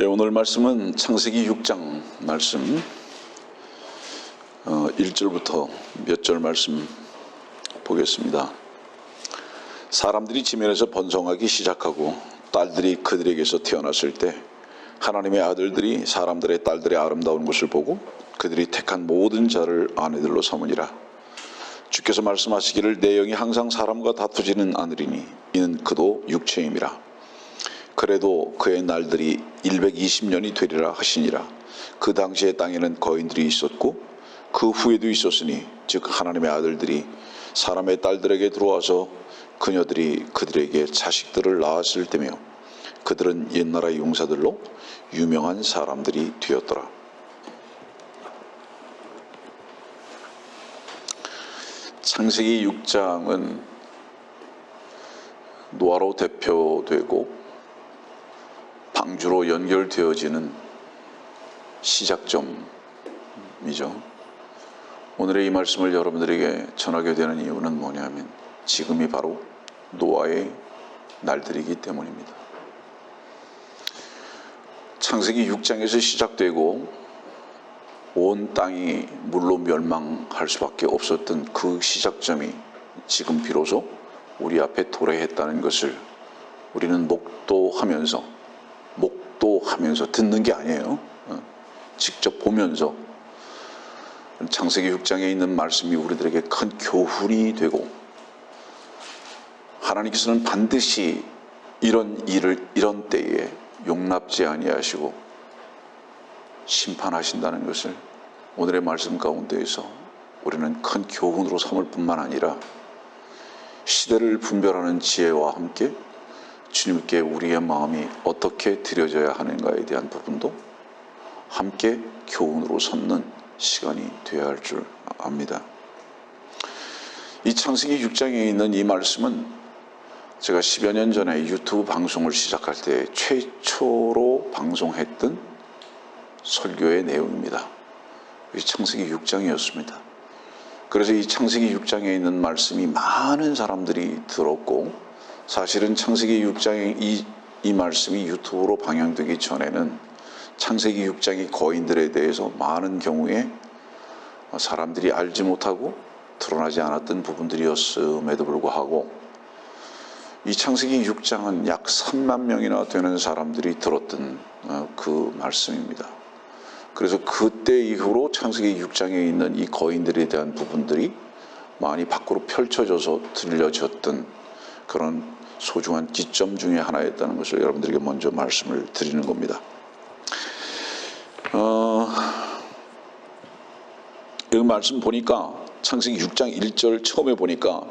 오늘 말씀은 창세기 6장 말씀 1절부터 몇 절 말씀 보겠습니다. 사람들이 지면에서 번성하기 시작하고 딸들이 그들에게서 태어났을 때 하나님의 아들들이 사람들의 딸들의 아름다운 것을 보고 그들이 택한 모든 자를 아내들로 삼으니라. 주께서 말씀하시기를 내 영이 항상 사람과 다투지는 않으리니 이는 그도 육체임이라. 그래도 그의 날들이 120년이 되리라 하시니라. 그 당시에 땅에는 거인들이 있었고 그 후에도 있었으니 즉 하나님의 아들들이 사람의 딸들에게 들어와서 그녀들이 그들에게 자식들을 낳았을 때며 그들은 옛나라의 용사들로 유명한 사람들이 되었더라. 창세기 6장은 노아로 대표되고 방주로 연결되어지는 시작점이죠. 오늘의 이 말씀을 여러분들에게 전하게 되는 이유는 뭐냐면 지금이 바로 노아의 날들이기 때문입니다. 창세기 6장에서 시작되고 온 땅이 물로 멸망할 수밖에 없었던 그 시작점이 지금 비로소 우리 앞에 도래했다는 것을 우리는 목도하면서 듣는 게 아니에요. 직접 보면서 창세기 6장에 있는 말씀이 우리들에게 큰 교훈이 되고 하나님께서는 반드시 이런 일을 이런 때에 용납지 아니하시고 심판하신다는 것을 오늘의 말씀 가운데에서 우리는 큰 교훈으로 삼을 뿐만 아니라 시대를 분별하는 지혜와 함께 주님께 우리의 마음이 어떻게 드려져야 하는가에 대한 부분도 함께 교훈으로 삼는 시간이 되어야 할 줄 압니다. 이 창세기 6장에 있는 이 말씀은 제가 10여 년 전에 유튜브 방송을 시작할 때 최초로 방송했던 설교의 내용입니다. 이 창세기 6장이었습니다. 그래서 이 창세기 6장에 있는 말씀이 많은 사람들이 들었고 사실은 창세기 6장의 이 말씀이 유튜브로 방영되기 전에는 창세기 6장의 거인들에 대해서 많은 경우에 사람들이 알지 못하고 드러나지 않았던 부분들이었음에도 불구하고 이 창세기 6장은 약 3만 명이나 되는 사람들이 들었던 그 말씀입니다. 그래서 그때 이후로 창세기 6장에 있는 이 거인들에 대한 부분들이 많이 밖으로 펼쳐져서 들려졌던 그런 소중한 기점 중에 하나였다는 것을 여러분들에게 먼저 말씀을 드리는 겁니다. 이 말씀 보니까 창세기 6장 1절 처음에 보니까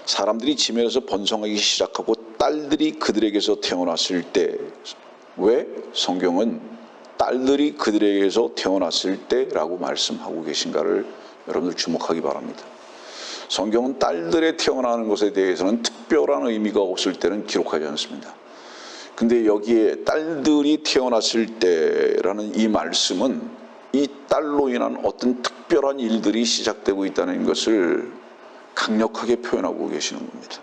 사람들이 지면에서 번성하기 시작하고 딸들이 그들에게서 태어났을 때, 왜 성경은 딸들이 그들에게서 태어났을 때라고 말씀하고 계신가를 여러분들 주목하기 바랍니다. 성경은 딸들의 태어나는 것에 대해서는 특별한 의미가 없을 때는 기록하지 않습니다. 근데 여기에 딸들이 태어났을 때라는 이 말씀은 이 딸로 인한 어떤 특별한 일들이 시작되고 있다는 것을 강력하게 표현하고 계시는 겁니다.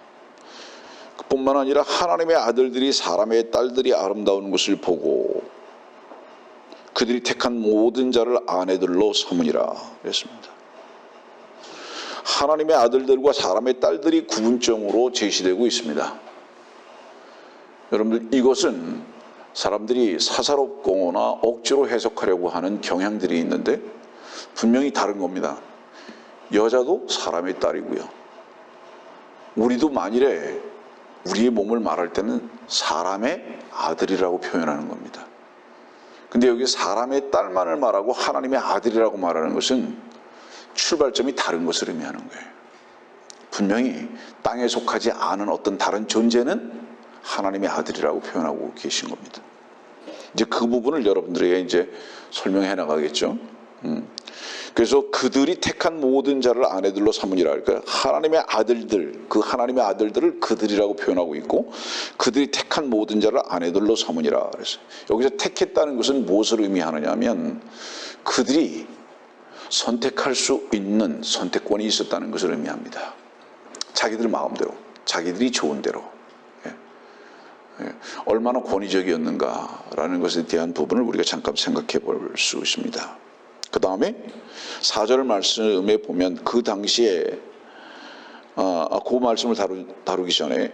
그뿐만 아니라 하나님의 아들들이 사람의 딸들이 아름다운 것을 보고 그들이 택한 모든 자를 아내들로 삼으니라 그랬습니다. 하나님의 아들들과 사람의 딸들이 구분점으로 제시되고 있습니다. 여러분들, 이것은 사람들이 사사롭거나 억지로 해석하려고 하는 경향들이 있는데 분명히 다른 겁니다. 여자도 사람의 딸이고요. 우리도 만일에 우리의 몸을 말할 때는 사람의 아들이라고 표현하는 겁니다. 근데 여기 사람의 딸만을 말하고 하나님의 아들이라고 말하는 것은 출발점이 다른 것을 의미하는 거예요. 분명히 땅에 속하지 않은 어떤 다른 존재는 하나님의 아들이라고 표현하고 계신 겁니다. 이제 그 부분을 여러분들에게 이제 설명해 나가겠죠. 그래서 그들이 택한 모든 자를 아내들로 삼으니라. 그러니까 하나님의 아들들, 그 하나님의 아들들을 그들이라고 표현하고 있고 그들이 택한 모든 자를 아내들로 삼으니라. 그래서 여기서 택했다는 것은 무엇을 의미하느냐면 그들이 선택할 수 있는 선택권이 있었다는 것을 의미합니다. 자기들 마음대로, 자기들이 좋은 대로. 얼마나 권위적이었는가라는 것에 대한 부분을 우리가 잠깐 생각해 볼 수 있습니다. 그 다음에 4절 말씀에 보면 그 당시에 그 말씀을 다루기 전에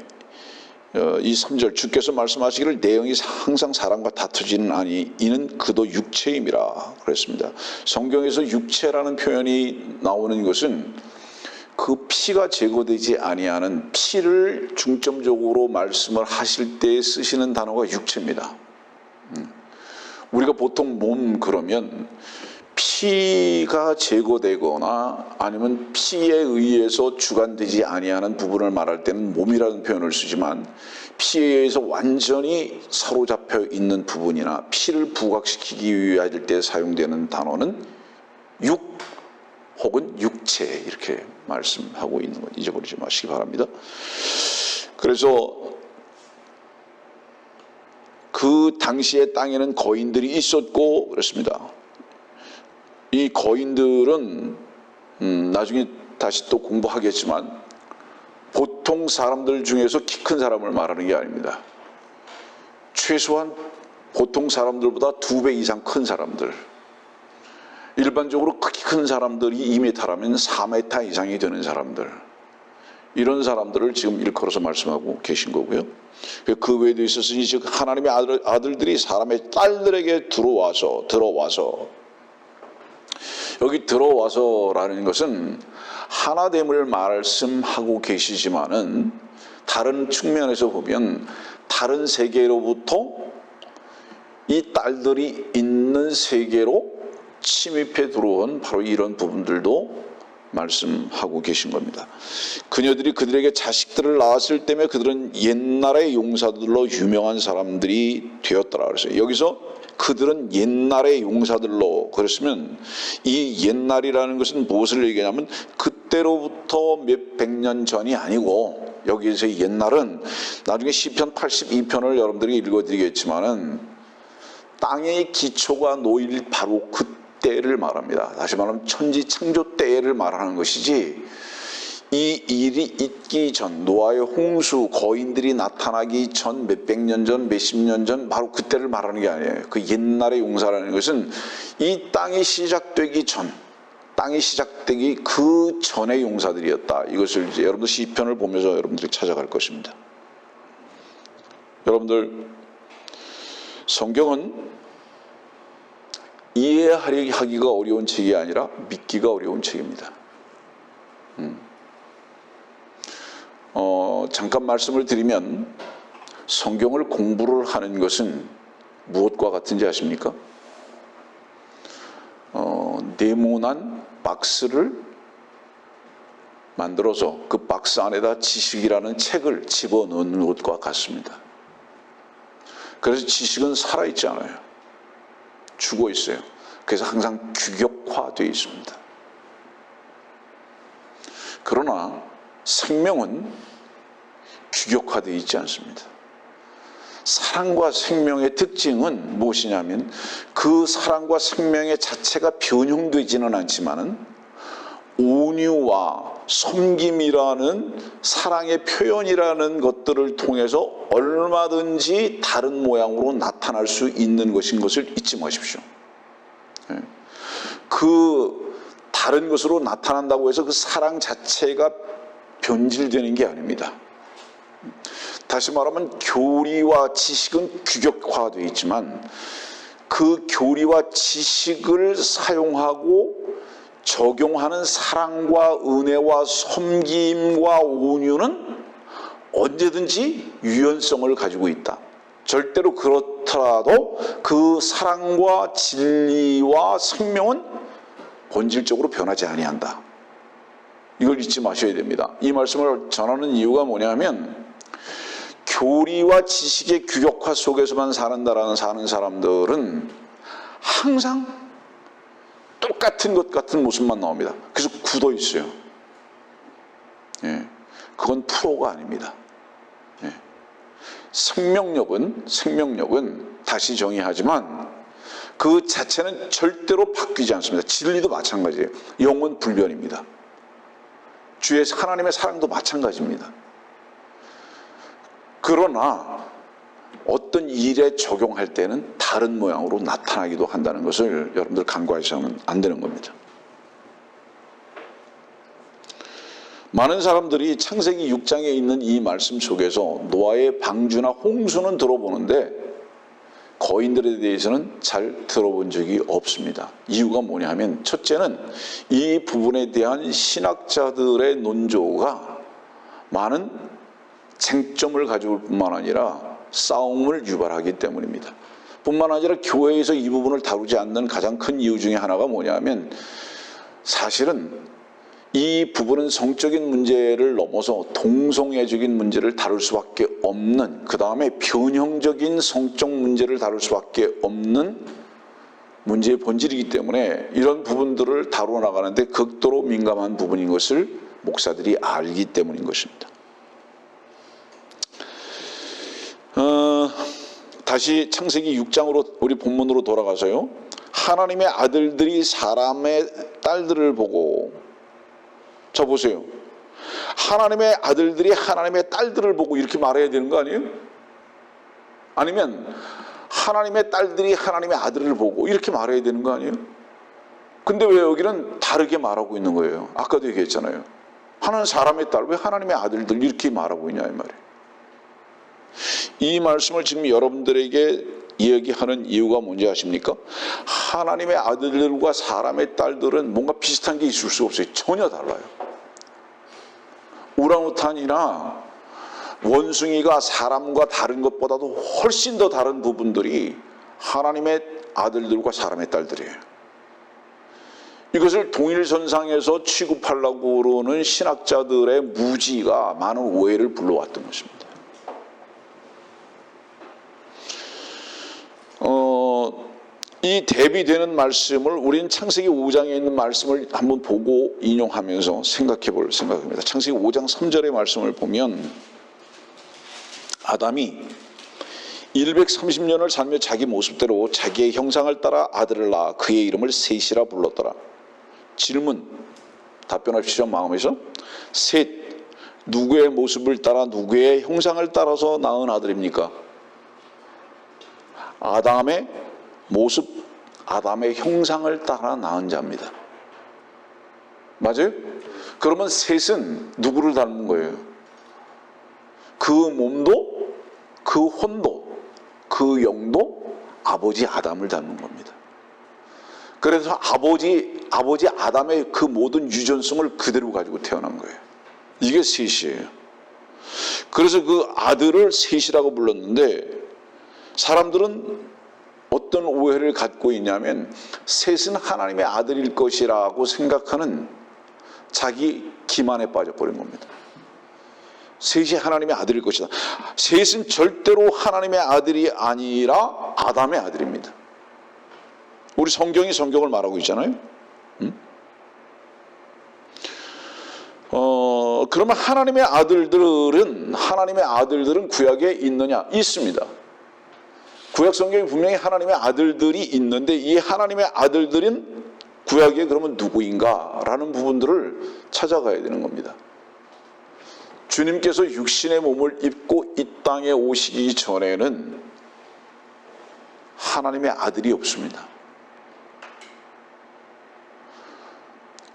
이 3절 주께서 말씀하시기를 내 영이 항상 사람과 다투지는 아니 이는 그도 육체임이라 그랬습니다. 성경에서 육체라는 표현이 나오는 것은 그 피가 제거되지 아니하는 피를 중점적으로 말씀을 하실 때 쓰시는 단어가 육체입니다. 우리가 보통 몸 그러면 피가 제거되거나 아니면 피에 의해서 주관되지 아니하는 부분을 말할 때는 몸이라는 표현을 쓰지만 피에 의해서 완전히 사로잡혀 있는 부분이나 피를 부각시키기 위할 때 사용되는 단어는 육 혹은 육체 이렇게 말씀하고 있는 것 잊어버리지 마시기 바랍니다. 그래서 그 당시에 땅에는 거인들이 있었고 그렇습니다. 이 거인들은 나중에 다시 또 공부하겠지만 보통 사람들 중에서 키 큰 사람을 말하는 게 아닙니다. 최소한 보통 사람들보다 2배 이상 큰 사람들, 일반적으로 크기 큰 사람들이 2m라면 4m 이상이 되는 사람들, 이런 사람들을 지금 일컬어서 말씀하고 계신 거고요. 그 외에도 있었으니 즉 하나님의 아들들이 사람의 딸들에게 들어와서 여기 들어와서라는 것은 하나됨을 말씀하고 계시지만은 다른 측면에서 보면 다른 세계로부터 이 딸들이 있는 세계로 침입해 들어온 바로 이런 부분들도 말씀하고 계신 겁니다. 그녀들이 그들에게 자식들을 낳았을 때문에 그들은 옛날의 용사들로 유명한 사람들이 되었더라 그랬어요. 여기서 그들은 옛날의 용사들로 그랬으면 이 옛날이라는 것은 무엇을 얘기하냐면 그때로부터 몇백 년 전이 아니고 여기에서 옛날은 나중에 시편 82편을 여러분들이 읽어드리겠지만은 땅의 기초가 놓일 바로 그때를 말합니다. 다시 말하면 천지 창조 때를 말하는 것이지 이 일이 있기 전 노아의 홍수 거인들이 나타나기 전 몇백 년 전 몇십 년 전 바로 그때를 말하는 게 아니에요. 그 옛날의 용사라는 것은 이 땅이 시작되기 전 땅이 시작되기 그 전의 용사들이었다. 이것을 이제 여러분들 시편을 보면서 여러분들이 찾아갈 것입니다. 여러분들 성경은 이해하기가 어려운 책이 아니라 믿기가 어려운 책입니다. 잠깐 말씀을 드리면 성경을 공부를 하는 것은 무엇과 같은지 아십니까? 네모난 박스를 만들어서 그 박스 안에다 지식이라는 책을 집어넣는 것과 같습니다. 그래서 지식은 살아있지 않아요. 죽어 있어요. 그래서 항상 규격화되어 있습니다. 그러나 생명은 규격화되어 있지 않습니다. 사랑과 생명의 특징은 무엇이냐면 그 사랑과 생명의 자체가 변형되지는 않지만은 온유와 섬김이라는 사랑의 표현이라는 것들을 통해서 얼마든지 다른 모양으로 나타날 수 있는 것인 것을 잊지 마십시오. 그 다른 것으로 나타난다고 해서 그 사랑 자체가 변질되는 게 아닙니다. 다시 말하면 교리와 지식은 규격화되어 있지만 그 교리와 지식을 사용하고 적용하는 사랑과 은혜와 섬김과 온유는 언제든지 유연성을 가지고 있다. 절대로 그렇더라도 그 사랑과 진리와 생명은 본질적으로 변하지 아니한다. 이걸 잊지 마셔야 됩니다. 이 말씀을 전하는 이유가 뭐냐면 교리와 지식의 규격화 속에서만 사는 사람들은 항상 똑같은 것 같은 모습만 나옵니다. 그래서 굳어 있어요. 그건 프로가 아닙니다. 생명력은 다시 정의하지만 그 자체는 절대로 바뀌지 않습니다. 진리도 마찬가지예요. 영은 불변입니다. 주의 하나님의 사랑도 마찬가지입니다. 그러나 어떤 일에 적용할 때는 다른 모양으로 나타나기도 한다는 것을 여러분들 간과해서는 안 되는 겁니다. 많은 사람들이 창세기 6장에 있는 이 말씀 속에서 노아의 방주나 홍수는 들어보는데 거인들에 대해서는 잘 들어본 적이 없습니다. 이유가 뭐냐 하면 첫째는 이 부분에 대한 신학자들의 논조가 많은 쟁점을 가져올 뿐만 아니라 싸움을 유발하기 때문입니다. 뿐만 아니라 교회에서 이 부분을 다루지 않는 가장 큰 이유 중에 하나가 뭐냐 하면 사실은 이 부분은 성적인 문제를 넘어서 동성애적인 문제를 다룰 수밖에 없는, 그 다음에 변형적인 성적 문제를 다룰 수밖에 없는 문제의 본질이기 때문에 이런 부분들을 다루어 나가는데 극도로 민감한 부분인 것을 목사들이 알기 때문인 것입니다. 다시 창세기 6장으로 우리 본문으로 돌아가서요. 하나님의 아들들이 사람의 딸들을 보고, 자 보세요. 하나님의 아들들이 하나님의 딸들을 보고 이렇게 말해야 되는 거 아니에요? 아니면 하나님의 딸들이 하나님의 아들을 보고 이렇게 말해야 되는 거 아니에요? 근데 왜 여기는 다르게 말하고 있는 거예요? 아까도 얘기했잖아요. 하나는 사람의 딸, 왜 하나님의 아들들 이렇게 말하고 있냐 이 말이에요. 이 말씀을 지금 여러분들에게 이야기하는 이유가 뭔지 아십니까? 하나님의 아들들과 사람의 딸들은 뭔가 비슷한 게 있을 수 없어요. 전혀 달라요. 우랑우탄이나 원숭이가 사람과 다른 것보다도 훨씬 더 다른 부분들이 하나님의 아들들과 사람의 딸들이에요. 이것을 동일선상에서 취급하려고 그러는 신학자들의 무지가 많은 오해를 불러왔던 것입니다. 이 대비되는 말씀을 우리는 창세기 5장에 있는 말씀을 한번 보고 인용하면서 생각해 볼 생각입니다. 창세기 5장 3절의 말씀을 보면 아담이 130년을 살며 자기 모습대로 자기의 형상을 따라 아들을 낳아 그의 이름을 셋이라 불렀더라. 질문, 답변합시죠. 마음에서. 셋, 누구의 모습을 따라 누구의 형상을 따라서 낳은 아들입니까? 아담의 모습, 아담의 형상을 따라 낳은 자입니다. 맞아요? 그러면 셋은 누구를 닮은 거예요? 그 몸도, 그 혼도, 그 영도 아버지 아담을 닮은 겁니다. 그래서 아버지 아담의 그 모든 유전성을 그대로 가지고 태어난 거예요. 이게 셋이에요. 그래서 그 아들을 셋이라고 불렀는데 사람들은 어떤 오해를 갖고 있냐면 셋은 하나님의 아들일 것이라고 생각하는 자기 기만에 빠져버린 겁니다. 셋이 하나님의 아들일 것이다. 셋은 절대로 하나님의 아들이 아니라 아담의 아들입니다. 우리 성경이 성경을 말하고 있잖아요. 그러면 하나님의 아들들은 구약에 있느냐? 있습니다. 구약 성경에 분명히 하나님의 아들들이 있는데 이 하나님의 아들들은 구약에 그러면 누구인가? 라는 부분들을 찾아가야 되는 겁니다. 주님께서 육신의 몸을 입고 이 땅에 오시기 전에는 하나님의 아들이 없습니다.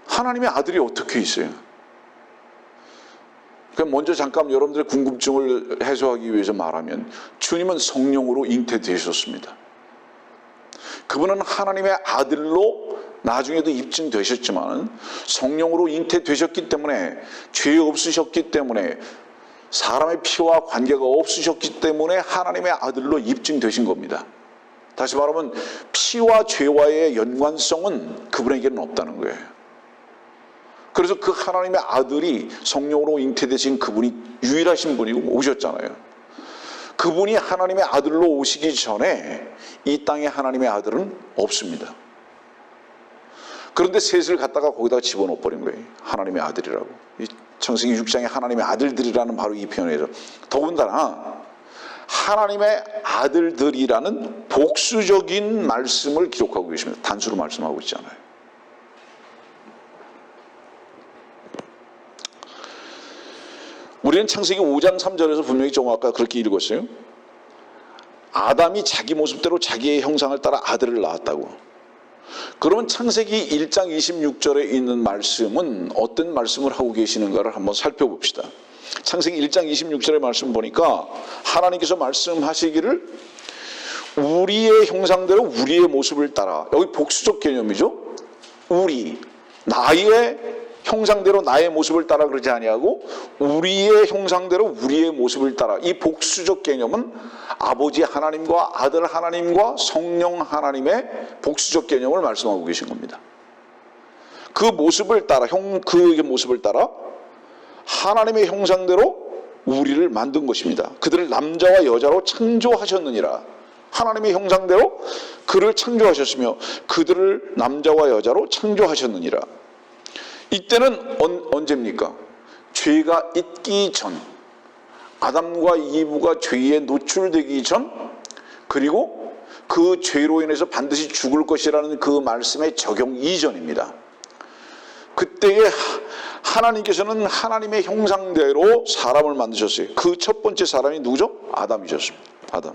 하나님의 아들이 어떻게 있어요? 그럼 먼저 잠깐 여러분들의 궁금증을 해소하기 위해서 말하면 주님은 성령으로 잉태되셨습니다. 그분은 하나님의 아들로 나중에도 입증되셨지만 성령으로 잉태되셨기 때문에 죄 없으셨기 때문에 사람의 피와 관계가 없으셨기 때문에 하나님의 아들로 입증되신 겁니다. 다시 말하면 피와 죄와의 연관성은 그분에게는 없다는 거예요. 그래서 그 하나님의 아들이 성령으로 잉태되신 그분이 유일하신 분이고 오셨잖아요. 그분이 하나님의 아들로 오시기 전에 이 땅에 하나님의 아들은 없습니다. 그런데 셋을 갖다가 거기다가 집어넣어 버린 거예요. 하나님의 아들이라고. 이 창세기 6장에 하나님의 아들들이라는 바로 이 표현이죠. 더군다나 하나님의 아들들이라는 복수적인 말씀을 기록하고 계십니다. 단수로 말씀하고 있잖아요. 우리는 창세기 5장 3절에서 분명히 좀 아까 그렇게 읽었어요. 아담이 자기 모습대로 자기의 형상을 따라 아들을 낳았다고. 그러면 창세기 1장 26절에 있는 말씀은 어떤 말씀을 하고 계시는가를 한번 살펴봅시다. 창세기 1장 26절의 말씀 보니까 하나님께서 말씀하시기를 우리의 형상대로 우리의 모습을 따라, 여기 복수적 개념이죠. 우리, 나의 형상대로 나의 모습을 따라 그러지 아니하고 우리의 형상대로 우리의 모습을 따라. 이 복수적 개념은 아버지 하나님과 아들 하나님과 성령 하나님의 복수적 개념을 말씀하고 계신 겁니다. 그 모습을 따라, 그의 모습을 따라 하나님의 형상대로 우리를 만든 것입니다. 그들을 남자와 여자로 창조하셨느니라. 하나님의 형상대로 그를 창조하셨으며 그들을 남자와 여자로 창조하셨느니라. 이때는 언제입니까? 죄가 있기 전, 아담과 이브가 죄에 노출되기 전, 그리고 그 죄로 인해서 반드시 죽을 것이라는 그 말씀의 적용 이전입니다. 그때에 하나님께서는 하나님의 형상대로 사람을 만드셨어요. 그 첫 번째 사람이 누구죠? 아담이셨습니다. 아담.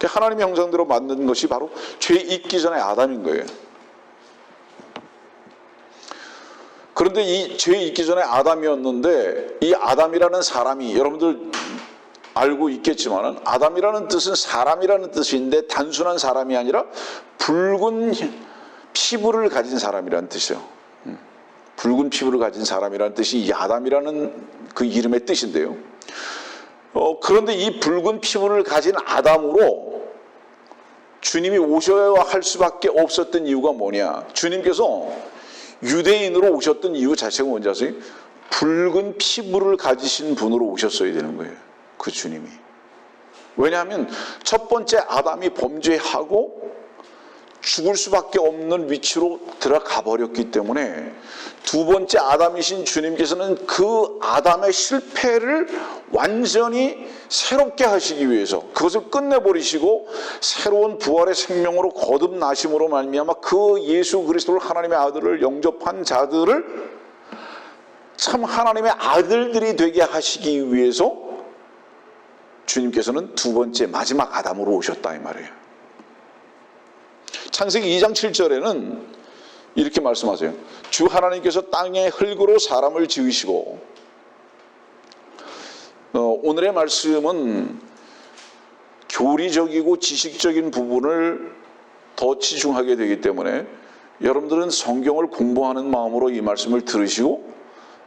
하나님의 형상대로 만든 것이 바로 죄 있기 전에 아담인 거예요. 그런데 이 죄 있기 전에 아담이었는데, 이 아담이라는 사람이, 여러분들 알고 있겠지만은 아담이라는 뜻은 사람이라는 뜻인데 단순한 사람이 아니라 붉은 피부를 가진 사람이라는 뜻이에요. 붉은 피부를 가진 사람이라는 뜻이 이 아담이라는 그 이름의 뜻인데요. 그런데 이 붉은 피부를 가진 아담으로 주님이 오셔야 할 수밖에 없었던 이유가 뭐냐? 주님께서 유대인으로 오셨던 이유 자체가 뭔지 아세요? 붉은 피부를 가지신 분으로 오셨어야 되는 거예요. 그 주님이. 왜냐하면 첫 번째 아담이 범죄하고 죽을 수밖에 없는 위치로 들어가 버렸기 때문에 두 번째 아담이신 주님께서는 그 아담의 실패를 완전히 새롭게 하시기 위해서 그것을 끝내버리시고 새로운 부활의 생명으로 거듭나심으로 말미암아 그 예수 그리스도를 하나님의 아들을 영접한 자들을 참 하나님의 아들들이 되게 하시기 위해서 주님께서는 두 번째 마지막 아담으로 오셨다 이 말이에요. 창세기 2장 7절에는 이렇게 말씀하세요. 주 하나님께서 땅의 흙으로 사람을 지으시고, 오늘의 말씀은 교리적이고 지식적인 부분을 더 치중하게 되기 때문에 여러분들은 성경을 공부하는 마음으로 이 말씀을 들으시고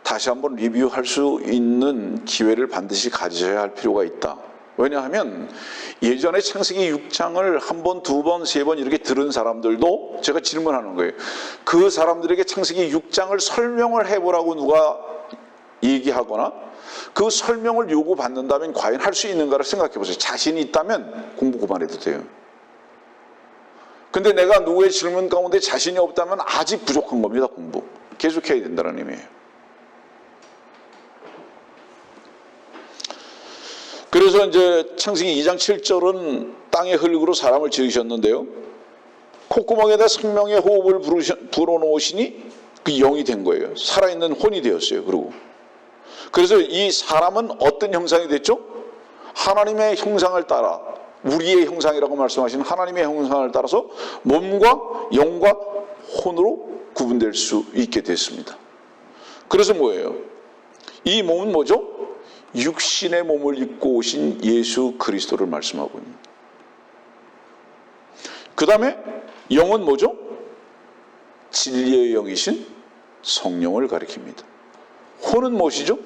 다시 한번 리뷰할 수 있는 기회를 반드시 가져야 할 필요가 있다. 왜냐하면 예전에 창세기 6장을 한 번, 두 번, 세 번 이렇게 들은 사람들도 제가 질문하는 거예요. 그 사람들에게 창세기 6장을 설명을 해보라고 누가 얘기하거나 그 설명을 요구받는다면 과연 할 수 있는가를 생각해 보세요. 자신이 있다면 공부 그만해도 돼요. 근데 내가 누구의 질문 가운데 자신이 없다면 아직 부족한 겁니다. 공부 계속해야 된다는 의미예요. 그래서 이제 창세기 2장 7절은 땅의 흙으로 사람을 지으셨는데요. 콧구멍에다 생명의 호흡을 불어넣으시니 그 영이 된 거예요. 살아있는 혼이 되었어요. 그래서 이 사람은 어떤 형상이 됐죠? 하나님의 형상을 따라, 우리의 형상이라고 말씀하시는 하나님의 형상을 따라서 몸과 영과 혼으로 구분될 수 있게 됐습니다. 그래서 뭐예요? 이 몸은 뭐죠? 육신의 몸을 입고 오신 예수 그리스도를 말씀하고 있습니다. 그 다음에 영은 뭐죠? 진리의 영이신 성령을 가리킵니다. 혼은 무엇이죠?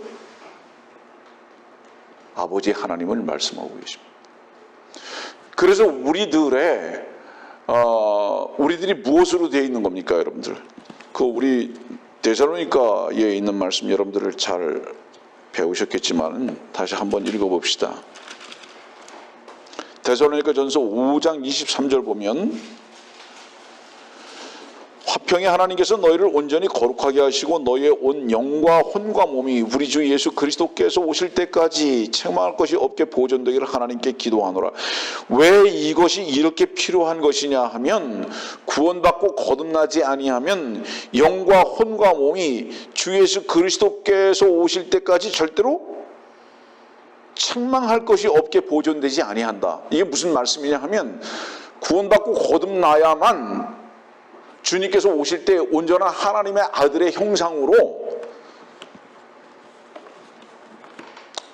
아버지 하나님을 말씀하고 계십니다. 그래서 우리들이 무엇으로 되어 있는 겁니까, 여러분들? 우리 데살로니가에 있는 말씀 여러분들을 잘 배우셨겠지만 다시 한번 읽어봅시다. 데살로니가 전서 5장 23절 보면 화평의 하나님께서 너희를 온전히 거룩하게 하시고 너희의 온 영과 혼과 몸이 우리 주 예수 그리스도께서 오실 때까지 책망할 것이 없게 보존되기를 하나님께 기도하노라. 왜 이것이 이렇게 필요한 것이냐 하면 구원받고 거듭나지 아니하면 영과 혼과 몸이 주 예수 그리스도께서 오실 때까지 절대로 책망할 것이 없게 보존되지 아니한다. 이게 무슨 말씀이냐 하면 구원받고 거듭나야만 주님께서 오실 때 온전한 하나님의 아들의 형상으로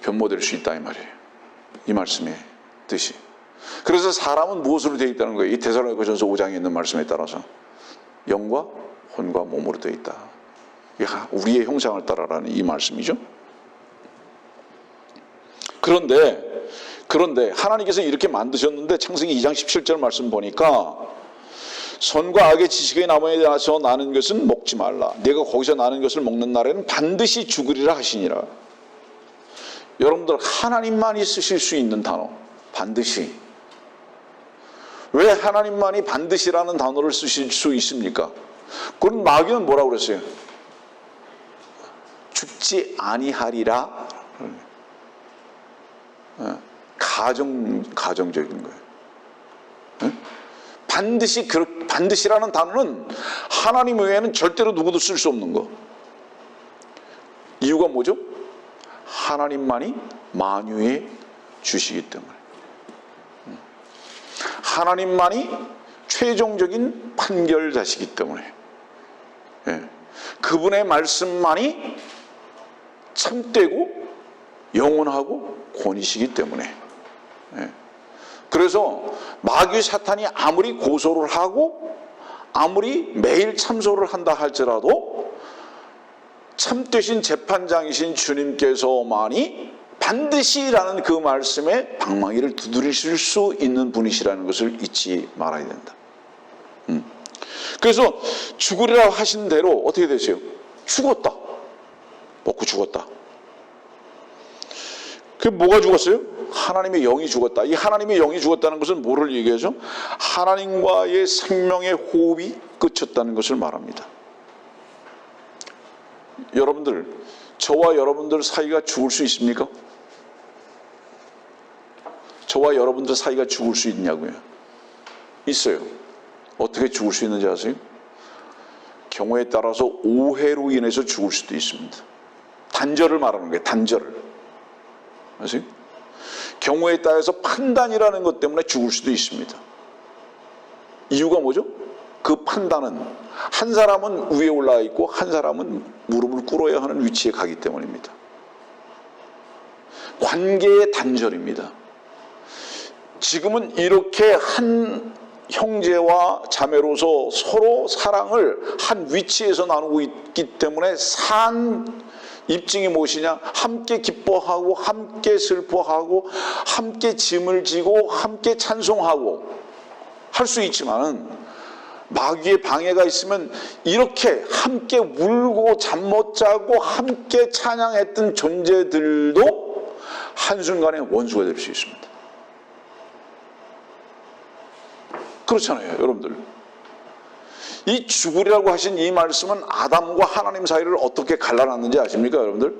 변모될 수 있다 이 말이에요. 이 말씀의 뜻이. 그래서 사람은 무엇으로 되어 있다는 거예요? 이 데살로니가전서 5장에 있는 말씀에 따라서 영과 혼과 몸으로 되어 있다. 우리의 형상을 따라라는 이 말씀이죠. 그런데 하나님께서 이렇게 만드셨는데 창세기 2장 17절 말씀 보니까 선과 악의 지식의 나무에서 나는 것은 먹지 말라. 내가 거기서 나는 것을 먹는 날에는 반드시 죽으리라 하시니라. 여러분들 하나님만이 쓰실 수 있는 단어 반드시. 왜 하나님만이 반드시라는 단어를 쓰실 수 있습니까? 그럼 마귀는 뭐라고 그랬어요? 죽지 아니하리라. 가정적인 거예요. 반드시라는 단어는 하나님 외에는 절대로 누구도 쓸 수 없는 거. 이유가 뭐죠? 하나님만이 만유의 주시기 때문에. 하나님만이 최종적인 판결자시기 때문에. 그분의 말씀만이 참되고 영원하고 권위시기 때문에. 그래서 마귀 사탄이 아무리 고소를 하고 아무리 매일 참소를 한다 할지라도 참되신 재판장이신 주님께서만이 반드시라는 그 말씀에 방망이를 두드리실 수 있는 분이시라는 것을 잊지 말아야 된다. 그래서 죽으리라 하신 대로 어떻게 되세요? 죽었다. 먹고 죽었다. 그게 뭐가 죽었어요? 하나님의 영이 죽었다. 이 하나님의 영이 죽었다는 것은 뭐를 얘기하죠? 하나님과의 생명의 호흡이 끝쳤다는 것을 말합니다. 여러분들, 저와 여러분들 사이가 죽을 수 있습니까? 저와 여러분들 사이가 죽을 수 있냐고요? 있어요. 어떻게 죽을 수 있는지 아세요? 경우에 따라서 오해로 인해서 죽을 수도 있습니다. 단절을 말하는 거예요. 단절을. 아세요? 경우에 따라서 판단이라는 것 때문에 죽을 수도 있습니다. 이유가 뭐죠? 그 판단은 한 사람은 위에 올라가 있고 한 사람은 무릎을 꿇어야 하는 위치에 가기 때문입니다. 관계의 단절입니다. 지금은 이렇게 한 형제와 자매로서 서로 사랑을 한 위치에서 나누고 있기 때문에 산 입증이 무엇이냐? 함께 기뻐하고 함께 슬퍼하고 함께 짐을 지고 함께 찬송하고 할 수 있지만은 마귀의 방해가 있으면 이렇게 함께 울고 잠 못 자고 함께 찬양했던 존재들도 한순간에 원수가 될 수 있습니다. 그렇잖아요, 여러분들. 이 죽으리라고 하신 이 말씀은 아담과 하나님 사이를 어떻게 갈라놨는지 아십니까, 여러분들?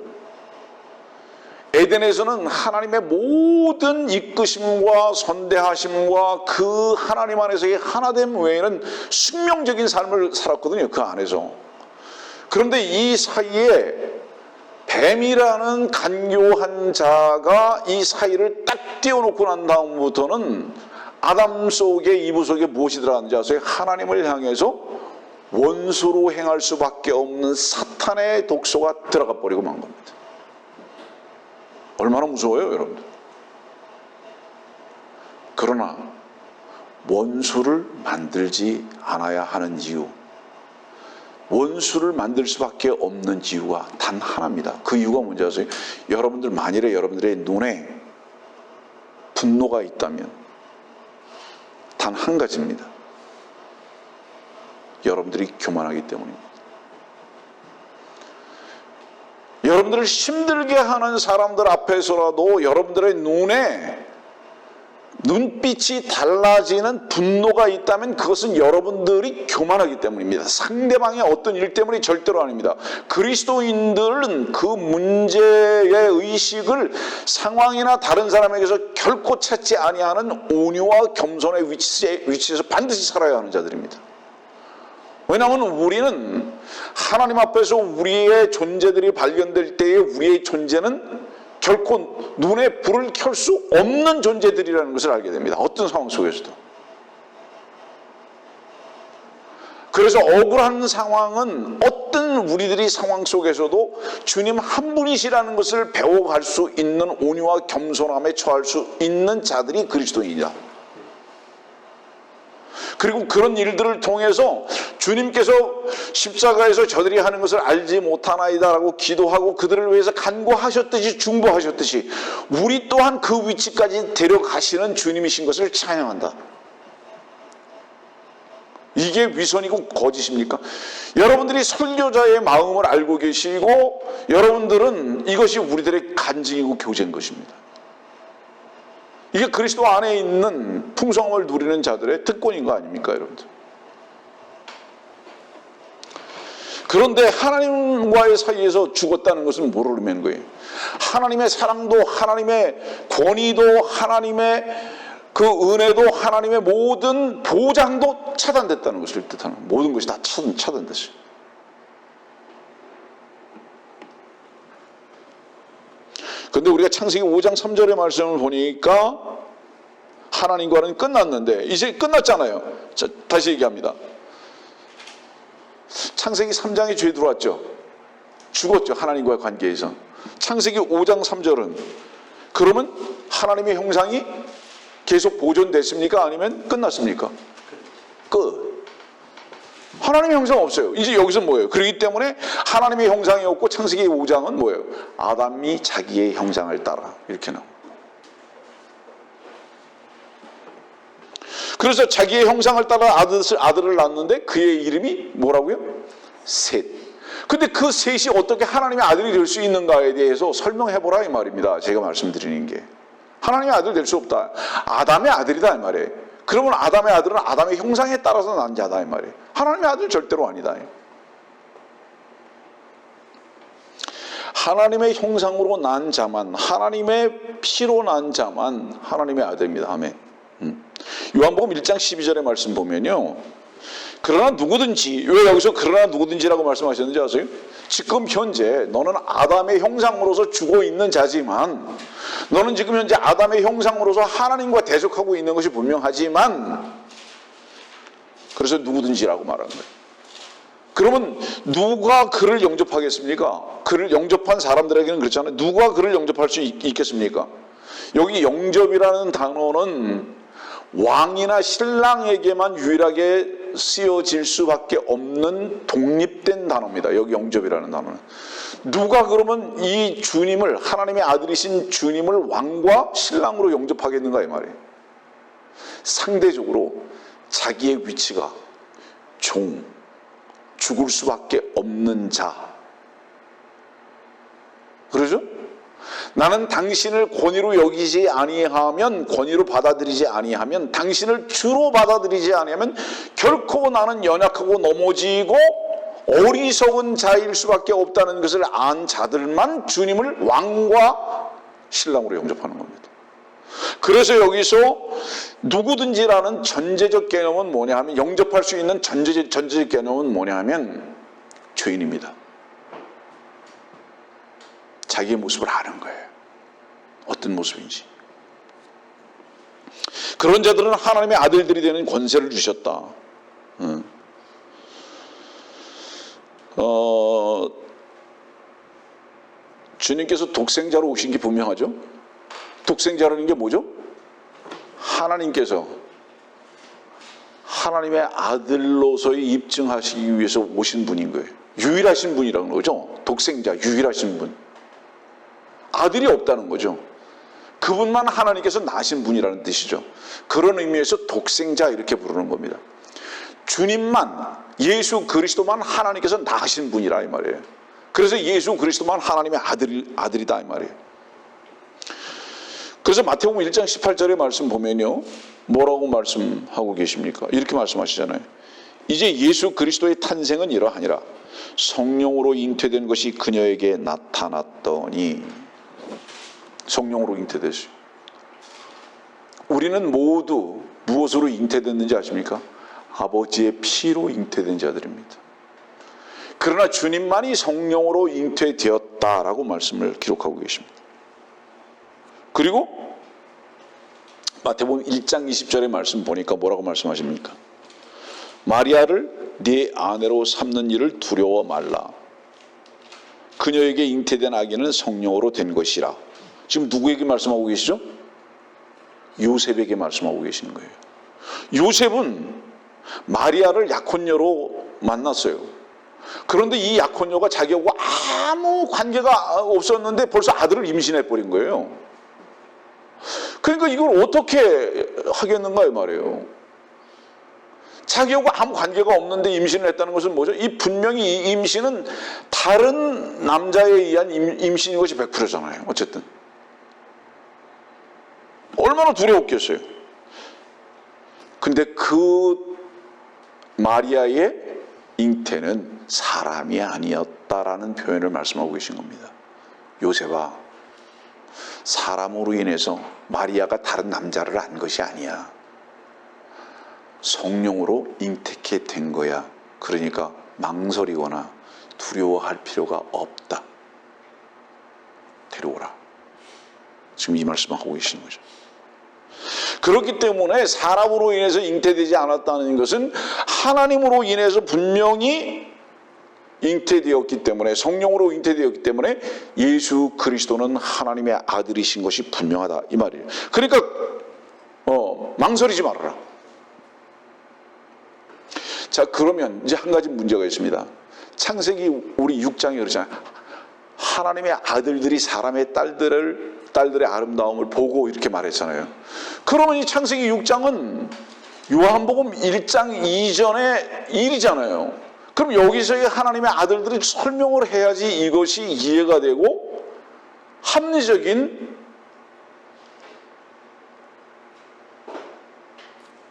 에덴에서는 하나님의 모든 이끄심과 선대하심과 그 하나님 안에서의 하나됨 외에는 숙명적인 삶을 살았거든요, 그 안에서. 그런데 이 사이에 뱀이라는 간교한 자가 이 사이를 딱 띄워놓고 난 다음부터는 아담 속에, 이브 속에 무엇이 들어갔는지 아세요? 하나님을 향해서 원수로 행할 수밖에 없는 사탄의 독소가 들어가 버리고 만 겁니다. 얼마나 무서워요, 여러분들. 그러나 원수를 만들지 않아야 하는 이유, 원수를 만들 수밖에 없는 이유가 단 하나입니다. 그 이유가 뭔지 아세요? 여러분들 만일에 여러분들의 눈에 분노가 있다면 단 한 가지입니다. 여러분들이 교만하기 때문입니다. 여러분들을 힘들게 하는 사람들 앞에서라도 여러분들의 눈에 눈빛이 달라지는 분노가 있다면 그것은 여러분들이 교만하기 때문입니다. 상대방의 어떤 일 때문이 절대로 아닙니다. 그리스도인들은 그 문제의 의식을 상황이나 다른 사람에게서 결코 찾지 아니하는 온유와 겸손의 위치에서 반드시 살아야 하는 자들입니다. 왜냐하면 우리는 하나님 앞에서 우리의 존재들이 발견될 때에 우리의 존재는 결코 눈에 불을 켤 수 없는 존재들이라는 것을 알게 됩니다. 어떤 상황 속에서도. 그래서 억울한 상황은 어떤 우리들이 상황 속에서도 주님 한 분이시라는 것을 배워갈 수 있는 온유와 겸손함에 처할 수 있는 자들이 그리스도인이다. 그리고 그런 일들을 통해서 주님께서 십자가에서 저들이 하는 것을 알지 못하나이다라고 기도하고 그들을 위해서 간구하셨듯이 중보하셨듯이 우리 또한 그 위치까지 데려가시는 주님이신 것을 찬양한다. 이게 위선이고 거짓입니까? 여러분들이 설교자의 마음을 알고 계시고 여러분들은 이것이 우리들의 간증이고 교제인 것입니다. 이게 그리스도 안에 있는 풍성함을 누리는 자들의 특권인 거 아닙니까, 여러분들? 그런데 하나님과의 사이에서 죽었다는 것은 뭐를 의미하는 거예요? 하나님의 사랑도, 하나님의 권위도, 하나님의 그 은혜도, 하나님의 모든 보장도 차단됐다는 것을 뜻하는 거예요. 모든 것이 다 차단됐어요. 그런데 우리가 창세기 5장 3절의 말씀을 보니까 하나님과는 끝났는데 이제 끝났잖아요. 자, 다시 얘기합니다. 창세기 3장에 죄 들어왔죠. 죽었죠. 하나님과의 관계에서. 창세기 5장 3절은 그러면 하나님의 형상이 계속 보존됐습니까? 아니면 끝났습니까? 끝. 하나님의 형상 없어요. 이제 여기서 뭐예요? 그렇기 때문에 하나님의 형상이 없고 창세기 5장은 뭐예요? 아담이 자기의 형상을 따라 이렇게 나옵니다. 그래서 자기의 형상을 따라 아들을 낳았는데 그의 이름이 뭐라고요? 셋. 근데 그 셋이 어떻게 하나님의 아들이 될 수 있는가에 대해서 설명해보라 이 말입니다. 제가 말씀드리는 게. 하나님의 아들 될 수 없다. 아담의 아들이다 이 말이에요. 그러면 아담의 아들은 아담의 형상에 따라서 난 자다 이 말이에요. 하나님의 아들 절대로 아니다. 하나님의 형상으로 난 자만, 하나님의 피로 난 자만 하나님의 아들입니다. 아멘. 요한복음 1장 12절의 말씀 보면요, 그러나 누구든지, 왜 여기서 그러나 누구든지라고 말씀하셨는지 아세요? 지금 현재 너는 아담의 형상으로서 죽어 있는 자지만, 너는 지금 현재 아담의 형상으로서 하나님과 대적하고 있는 것이 분명하지만, 그래서 누구든지라고 말하는 거예요. 그러면 누가 그를 영접하겠습니까? 그를 영접한 사람들에게는 그렇잖아요. 누가 그를 영접할 수 있겠습니까? 여기 영접이라는 단어는 왕이나 신랑에게만 유일하게 쓰여질 수밖에 없는 독립된 단어입니다. 여기 영접이라는 단어는. 누가 그러면 이 주님을, 하나님의 아들이신 주님을 왕과 신랑으로 영접하겠는가 이 말이에요. 상대적으로 자기의 위치가 종, 죽을 수밖에 없는 자. 그러죠? 나는 당신을 권위로 여기지 아니하면, 권위로 받아들이지 아니하면, 당신을 주로 받아들이지 아니하면 결코 나는 연약하고 넘어지고 어리석은 자일 수밖에 없다는 것을 안 자들만 주님을 왕과 신랑으로 영접하는 겁니다. 그래서 여기서 누구든지라는 전제적 개념은 뭐냐 하면, 영접할 수 있는 전제적 개념은 뭐냐 하면 죄인입니다. 자기의 모습을 아는 거예요. 어떤 모습인지. 그런 자들은 하나님의 아들들이 되는 권세를 주셨다. 주님께서 독생자로 오신 게 분명하죠. 독생자라는 게 뭐죠? 하나님께서 하나님의 아들로서의 입증하시기 위해서 오신 분인 거예요. 유일하신 분이라는 거죠. 독생자, 유일하신 분. 아들이 없다는 거죠. 그분만 하나님께서 낳으신 분이라는 뜻이죠. 그런 의미에서 독생자 이렇게 부르는 겁니다. 주님만, 예수 그리스도만 하나님께서 낳으신 분이라 이 말이에요. 그래서 예수 그리스도만 하나님의 아들이다 이 말이에요. 그래서 마태복음 1장 18절의 말씀 보면요, 뭐라고 말씀하고 계십니까? 이렇게 말씀하시잖아요. 이제 예수 그리스도의 탄생은 이러하니라. 성령으로 잉태된 것이 그녀에게 나타났더니. 성령으로 잉태됐어요. 우리는 모두 무엇으로 잉태됐는지 아십니까? 아버지의 피로 잉태된 자들입니다. 그러나 주님만이 성령으로 잉태되었다라고 말씀을 기록하고 계십니다. 그리고 마태복음 1장 20절의 말씀 보니까 뭐라고 말씀하십니까? 마리아를 네 아내로 삼는 일을 두려워 말라. 그녀에게 잉태된 아기는 성령으로 된 것이라. 지금 누구에게 말씀하고 계시죠? 요셉에게 말씀하고 계시는 거예요. 요셉은 마리아를 약혼녀로 만났어요. 그런데 이 약혼녀가 자기하고 아무 관계가 없었는데 벌써 아들을 임신해 버린 거예요. 그러니까 이걸 어떻게 하겠는가 이 말이에요. 자기하고 아무 관계가 없는데 임신을 했다는 것은 뭐죠? 이 분명히 이 임신은 다른 남자에 의한 임신인 것이 100%잖아요. 어쨌든 얼마나 두려웠겠어요. 근데 그 마리아의 잉태는 사람이 아니었다라는 표현을 말씀하고 계신 겁니다. 요셉아, 사람으로 인해서 마리아가 다른 남자를 안 것이 아니야. 성령으로 잉태케 된 거야. 그러니까 망설이거나 두려워할 필요가 없다. 데려오라. 지금 이 말씀을 하고 계시는 거죠. 그렇기 때문에 사람으로 인해서 잉태되지 않았다는 것은 하나님으로 인해서 분명히 잉태되었기 때문에, 성령으로 잉태되었기 때문에 예수 그리스도는 하나님의 아들이신 것이 분명하다 이 말이에요. 그러니까 망설이지 말아라. 자, 그러면 이제 한 가지 문제가 있습니다. 창세기 우리 6장에 그러잖아요. 하나님의 아들들이 사람의 딸들의 아름다움을 보고 이렇게 말했잖아요. 그러면 이 창세기 6장은 요한복음 1장 이전의 일이잖아요. 그럼 여기서의 하나님의 아들들이 설명을 해야지 이것이 이해가 되고 합리적인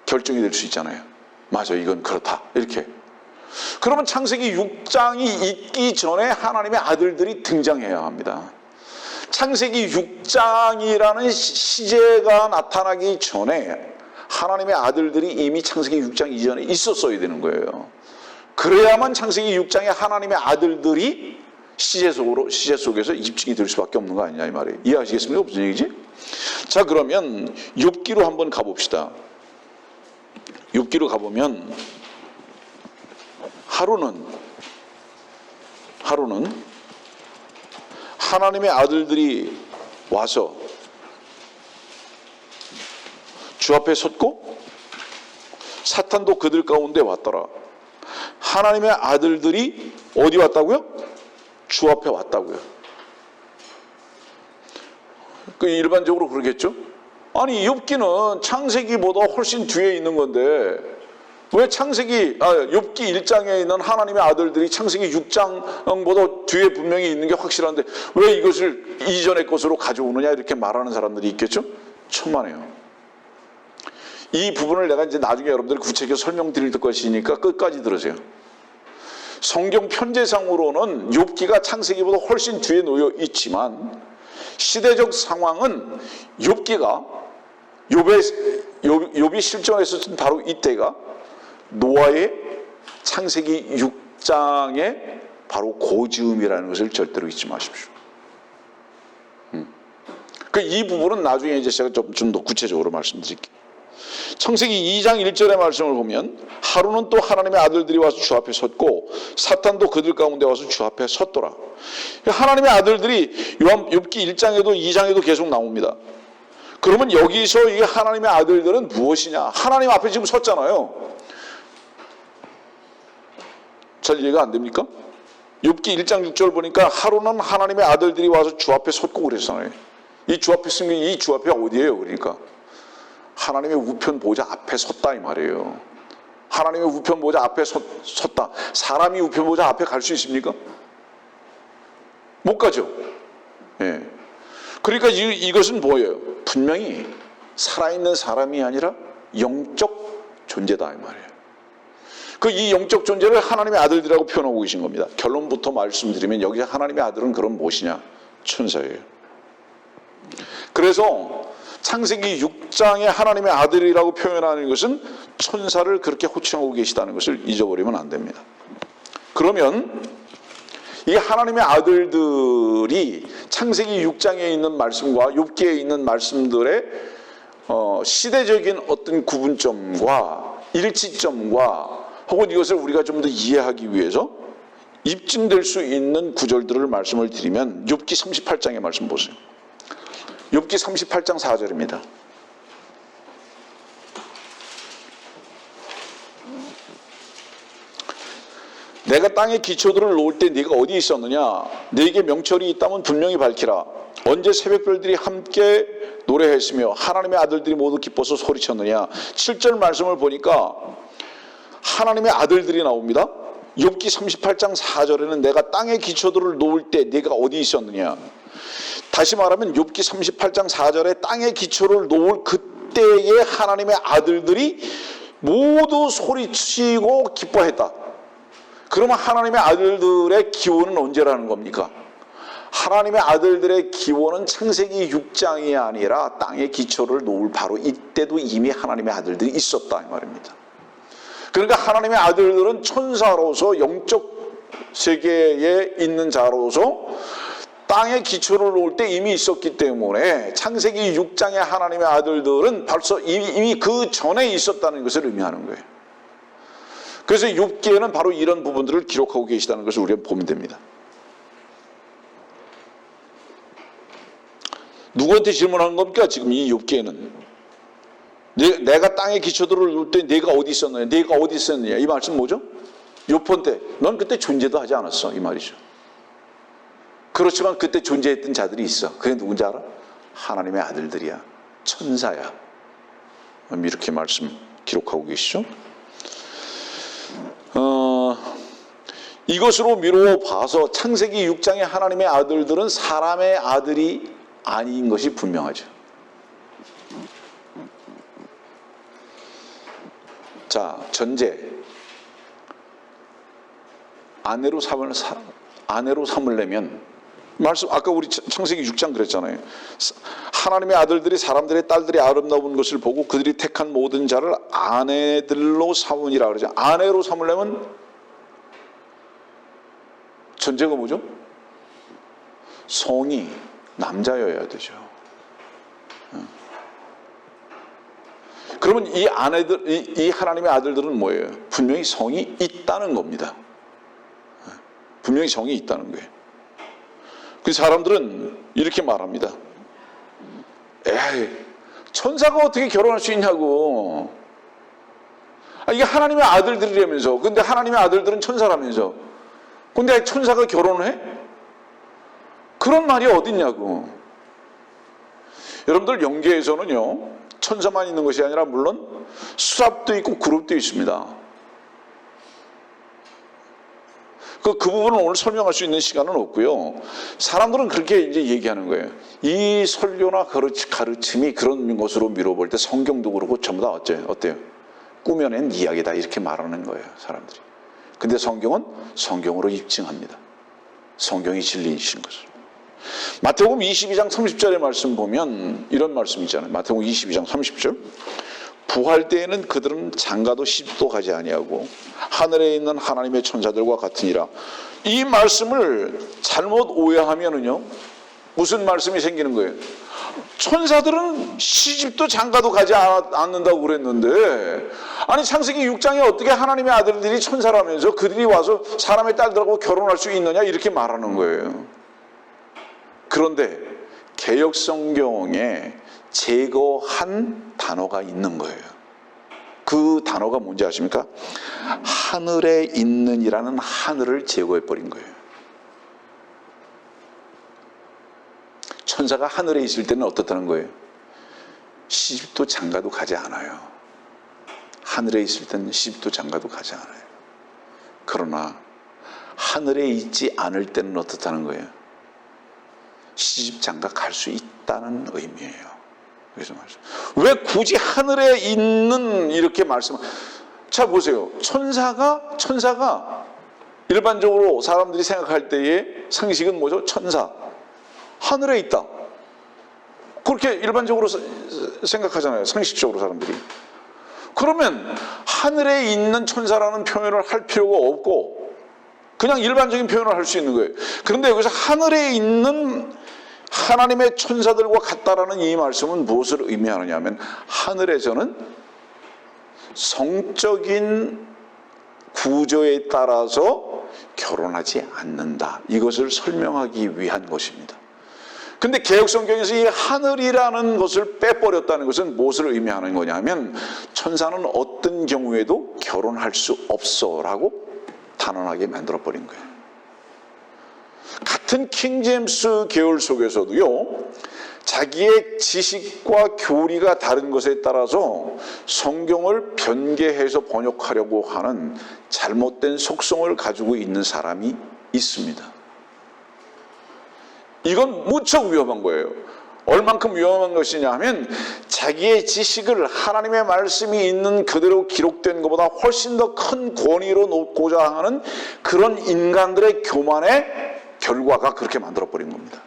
결정이 될 수 있잖아요. 맞아, 이건 그렇다 이렇게. 그러면 창세기 6장이 있기 전에 하나님의 아들들이 등장해야 합니다. 창세기 6장이라는 시제가 나타나기 전에 하나님의 아들들이 이미 창세기 6장 이전에 있었어야 되는 거예요. 그래야만 창세기 6장에 하나님의 아들들이 시제 속에서 입증이 될 수밖에 없는 거 아니냐 이 말이에요. 이해하시겠습니까? 무슨 얘기지? 자, 그러면 욥기로 한번 가봅시다. 욥기로 가보면 하루는 하나님의 아들들이 와서 주 앞에 섰고 사탄도 그들 가운데 왔더라. 하나님의 아들들이 어디 왔다고요? 주 앞에 왔다고요. 그 일반적으로 그러겠죠? 아니, 욥기는 창세기보다 훨씬 뒤에 있는 건데 왜 욥기 1장에 있는 하나님의 아들들이 창세기 6장보다 뒤에 분명히 있는 게 확실한데 왜 이것을 이전의 것으로 가져오느냐 이렇게 말하는 사람들이 있겠죠? 천만에요. 이 부분을 내가 이제 나중에 여러분들이 구체적으로 설명드릴 것이니까 끝까지 들으세요. 성경 편제상으로는 욥기가 창세기보다 훨씬 뒤에 놓여 있지만 시대적 상황은 욥이 실존했었던 바로 이때가 노아의 창세기 6장의 바로 고즈음이라는 것을 절대로 잊지 마십시오. 이 부분은 나중에 이제 제가 좀 더 구체적으로 말씀드릴게요. 창세기 2장 1절의 말씀을 보면 하루는 또 하나님의 아들들이 와서 주 앞에 섰고 사탄도 그들 가운데 와서 주 앞에 섰더라. 하나님의 아들들이 욥기 1장에도 2장에도 계속 나옵니다. 그러면 여기서 이 하나님의 아들들은 무엇이냐? 하나님 앞에 지금 섰잖아요. 잘 이해가 안 됩니까? 욥기 1장 6절 보니까 하루는 하나님의 아들들이 와서 주 앞에 섰고 그랬잖아요. 이 주 앞에 쓴 게 이 주 앞에 어디예요? 그러니까 하나님의 우편 보좌 앞에 섰다 이 말이에요. 하나님의 우편 보좌 앞에 섰다. 사람이 우편 보좌 앞에 갈 수 있습니까? 못 가죠. 예. 그러니까 이것은 뭐예요? 분명히 살아있는 사람이 아니라 영적 존재다 이 말이에요. 이 영적 존재를 하나님의 아들들이라고 표현하고 계신 겁니다. 결론부터 말씀드리면 여기 하나님의 아들은 그럼 무엇이냐? 천사예요. 그래서 창세기 6장에 하나님의 아들이라고 표현하는 것은 천사를 그렇게 호칭하고 계시다는 것을 잊어버리면 안 됩니다. 그러면 이 하나님의 아들들이 창세기 6장에 있는 말씀과 욥기에 있는 말씀들의 시대적인 어떤 구분점과 일치점과 혹은 이것을 우리가 좀 더 이해하기 위해서 입증될 수 있는 구절들을 말씀을 드리면 욥기 38장의 말씀 보세요. 욥기 38장 4절입니다. 내가 땅의 기초들을 놓을 때 네가 어디 있었느냐? 네게 명철이 있다면 분명히 밝히라. 언제 새벽별들이 함께 노래했으며 하나님의 아들들이 모두 기뻐서 소리쳤느냐? 7절 말씀을 보니까 하나님의 아들들이 나옵니다. 욥기 38장 4절에는 내가 땅의 기초들을 놓을 때 네가 어디 있었느냐? 다시 말하면 욥기 38장 4절에 땅의 기초를 놓을 그때의 하나님의 아들들이 모두 소리치고 기뻐했다. 그러면 하나님의 아들들의 기원은 언제라는 겁니까? 하나님의 아들들의 기원은 창세기 6장이 아니라 땅의 기초를 놓을 바로 이때도 이미 하나님의 아들들이 있었다 이 말입니다. 그러니까 하나님의 아들들은 천사로서 영적 세계에 있는 자로서 땅의 기초를 놓을 때 이미 있었기 때문에 창세기 6장의 하나님의 아들들은 벌써 이미 그 전에 있었다는 것을 의미하는 거예요. 그래서 욥기에는 바로 이런 부분들을 기록하고 계시다는 것을 우리가 보면 됩니다. 누구한테 질문하는 겁니까? 지금 이 욥기에는 내가 땅의 기초들을 놓을 때 네가 어디 있었느냐? 네가 어디 있었느냐? 이 말씀 뭐죠? 욥한테 넌 그때 존재도 하지 않았어 이 말이죠. 그렇지만 그때 존재했던 자들이 있어. 그게 누군지 알아? 하나님의 아들들이야. 천사야. 이렇게 말씀 기록하고 계시죠. 이것으로 미루어 봐서 창세기 6장의 하나님의 아들들은 사람의 아들이 아닌 것이 분명하죠. 자, 전제 아내로 삼으려면 말씀 아까 우리 창세기 6장 그랬잖아요. 하나님의 아들들이 사람들의 딸들이 아름다운 것을 보고 그들이 택한 모든 자를 아내들로 삼으니라 그러죠. 아내로 삼으려면 전제가 뭐죠? 성이 남자여야 되죠. 그러면 이 아내들, 이 하나님의 아들들은 뭐예요? 분명히 성이 있다는 겁니다. 분명히 성이 있다는 거예요. 그 사람들은 이렇게 말합니다. 에이, 천사가 어떻게 결혼할 수 있냐고. 이게 하나님의 아들들이라면서. 근데 하나님의 아들들은 천사라면서. 근데 천사가 결혼을 해? 그런 말이 어딨냐고. 여러분들 영계에서는요, 천사만 있는 것이 아니라 물론 수랍도 있고 그룹도 있습니다. 그 부분은 오늘 설명할 수 있는 시간은 없고요. 사람들은 그렇게 이제 얘기하는 거예요. 이 설교나 가르침이 그런 것으로 미뤄볼 때 성경도 그렇고 전부 다 어때요? 꾸며낸 이야기다 이렇게 말하는 거예요, 사람들이. 근데 성경은 성경으로 입증합니다. 성경이 진리이신 것을. 마태복음 22장 30절의 말씀 보면 이런 말씀 있잖아요. 마태복음 22장 30절. 부활 때에는 그들은 장가도 시집도 가지 아니하고 하늘에 있는 하나님의 천사들과 같으니라. 이 말씀을 잘못 오해하면은요, 무슨 말씀이 생기는 거예요? 천사들은 시집도 장가도 가지 않는다고 그랬는데, 아니 창세기 6장에 어떻게 하나님의 아들들이 천사라면서 그들이 와서 사람의 딸들하고 결혼할 수 있느냐 이렇게 말하는 거예요. 그런데 개역성경에 제거한 단어가 있는 거예요. 그 단어가 뭔지 아십니까? 하늘에 있는이라는 하늘을 제거해버린 거예요. 천사가 하늘에 있을 때는 어떻다는 거예요? 시집도 장가도 가지 않아요. 하늘에 있을 때는 시집도 장가도 가지 않아요. 그러나 하늘에 있지 않을 때는 어떻다는 거예요? 시집 장가 갈 수 있다는 의미예요. 그래서 말씀. 왜 굳이 하늘에 있는 이렇게 말씀? 자 보세요. 천사가 일반적으로 사람들이 생각할 때의 상식은 뭐죠? 천사. 하늘에 있다. 그렇게 일반적으로 생각하잖아요. 상식적으로 사람들이. 그러면 하늘에 있는 천사라는 표현을 할 필요가 없고 그냥 일반적인 표현을 할 수 있는 거예요. 그런데 여기서 하늘에 있는 하나님의 천사들과 같다라는 이 말씀은 무엇을 의미하느냐 하면, 하늘에서는 성적인 구조에 따라서 결혼하지 않는다, 이것을 설명하기 위한 것입니다. 근데 개혁성경에서 이 하늘이라는 것을 빼버렸다는 것은 무엇을 의미하는 거냐면, 천사는 어떤 경우에도 결혼할 수 없어 라고 단언하게 만들어버린 거예요. 같은 킹제임스 계열 속에서도요, 자기의 지식과 교리가 다른 것에 따라서 성경을 변개해서 번역하려고 하는 잘못된 속성을 가지고 있는 사람이 있습니다. 이건 무척 위험한 거예요. 얼만큼 위험한 것이냐 하면, 자기의 지식을 하나님의 말씀이 있는 그대로 기록된 것보다 훨씬 더 큰 권위로 놓고자 하는 그런 인간들의 교만의 결과가 그렇게 만들어버린 겁니다.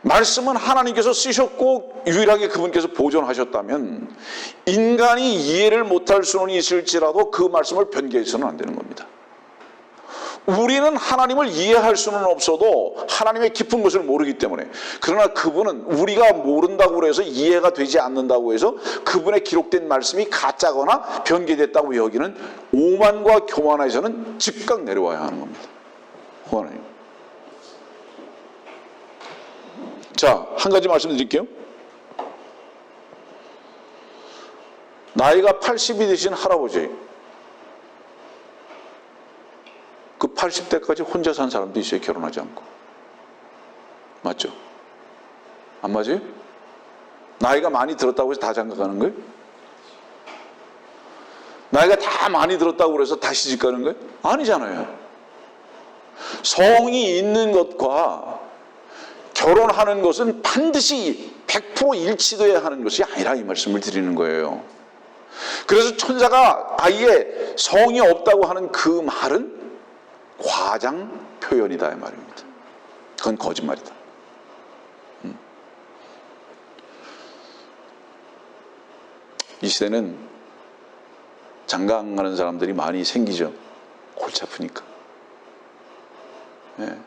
말씀은 하나님께서 쓰셨고 유일하게 그분께서 보존하셨다면 인간이 이해를 못할 수는 있을지라도 그 말씀을 변개해서는 안 되는 겁니다. 우리는 하나님을 이해할 수는 없어도 하나님의 깊은 것을 모르기 때문에, 그러나 그분은 우리가 모른다고 해서 이해가 되지 않는다고 해서 그분의 기록된 말씀이 가짜거나 변개됐다고 여기는 오만과 교만에서는 즉각 내려와야 하는 겁니다. 하나님. 자, 한 가지 말씀드릴게요. 나이가 80이 되신 할아버지, 그 80대까지 혼자 산 사람도 있어요. 결혼하지 않고. 맞죠? 안 맞아요? 나이가 많이 들었다고 해서 다 장가가는 거예요? 나이가 다 많이 들었다고 해서 다 시집가는 거예요? 아니잖아요. 성이 있는 것과 결혼하는 것은 반드시 100% 일치돼야 하는 것이 아니라 이 말씀을 드리는 거예요. 그래서 천사가 아예 성이 없다고 하는 그 말은 과장 표현이다 이 말입니다. 그건 거짓말이다. 이 시대는 장가 안 가는 사람들이 많이 생기죠. 골치 아프니까. 네.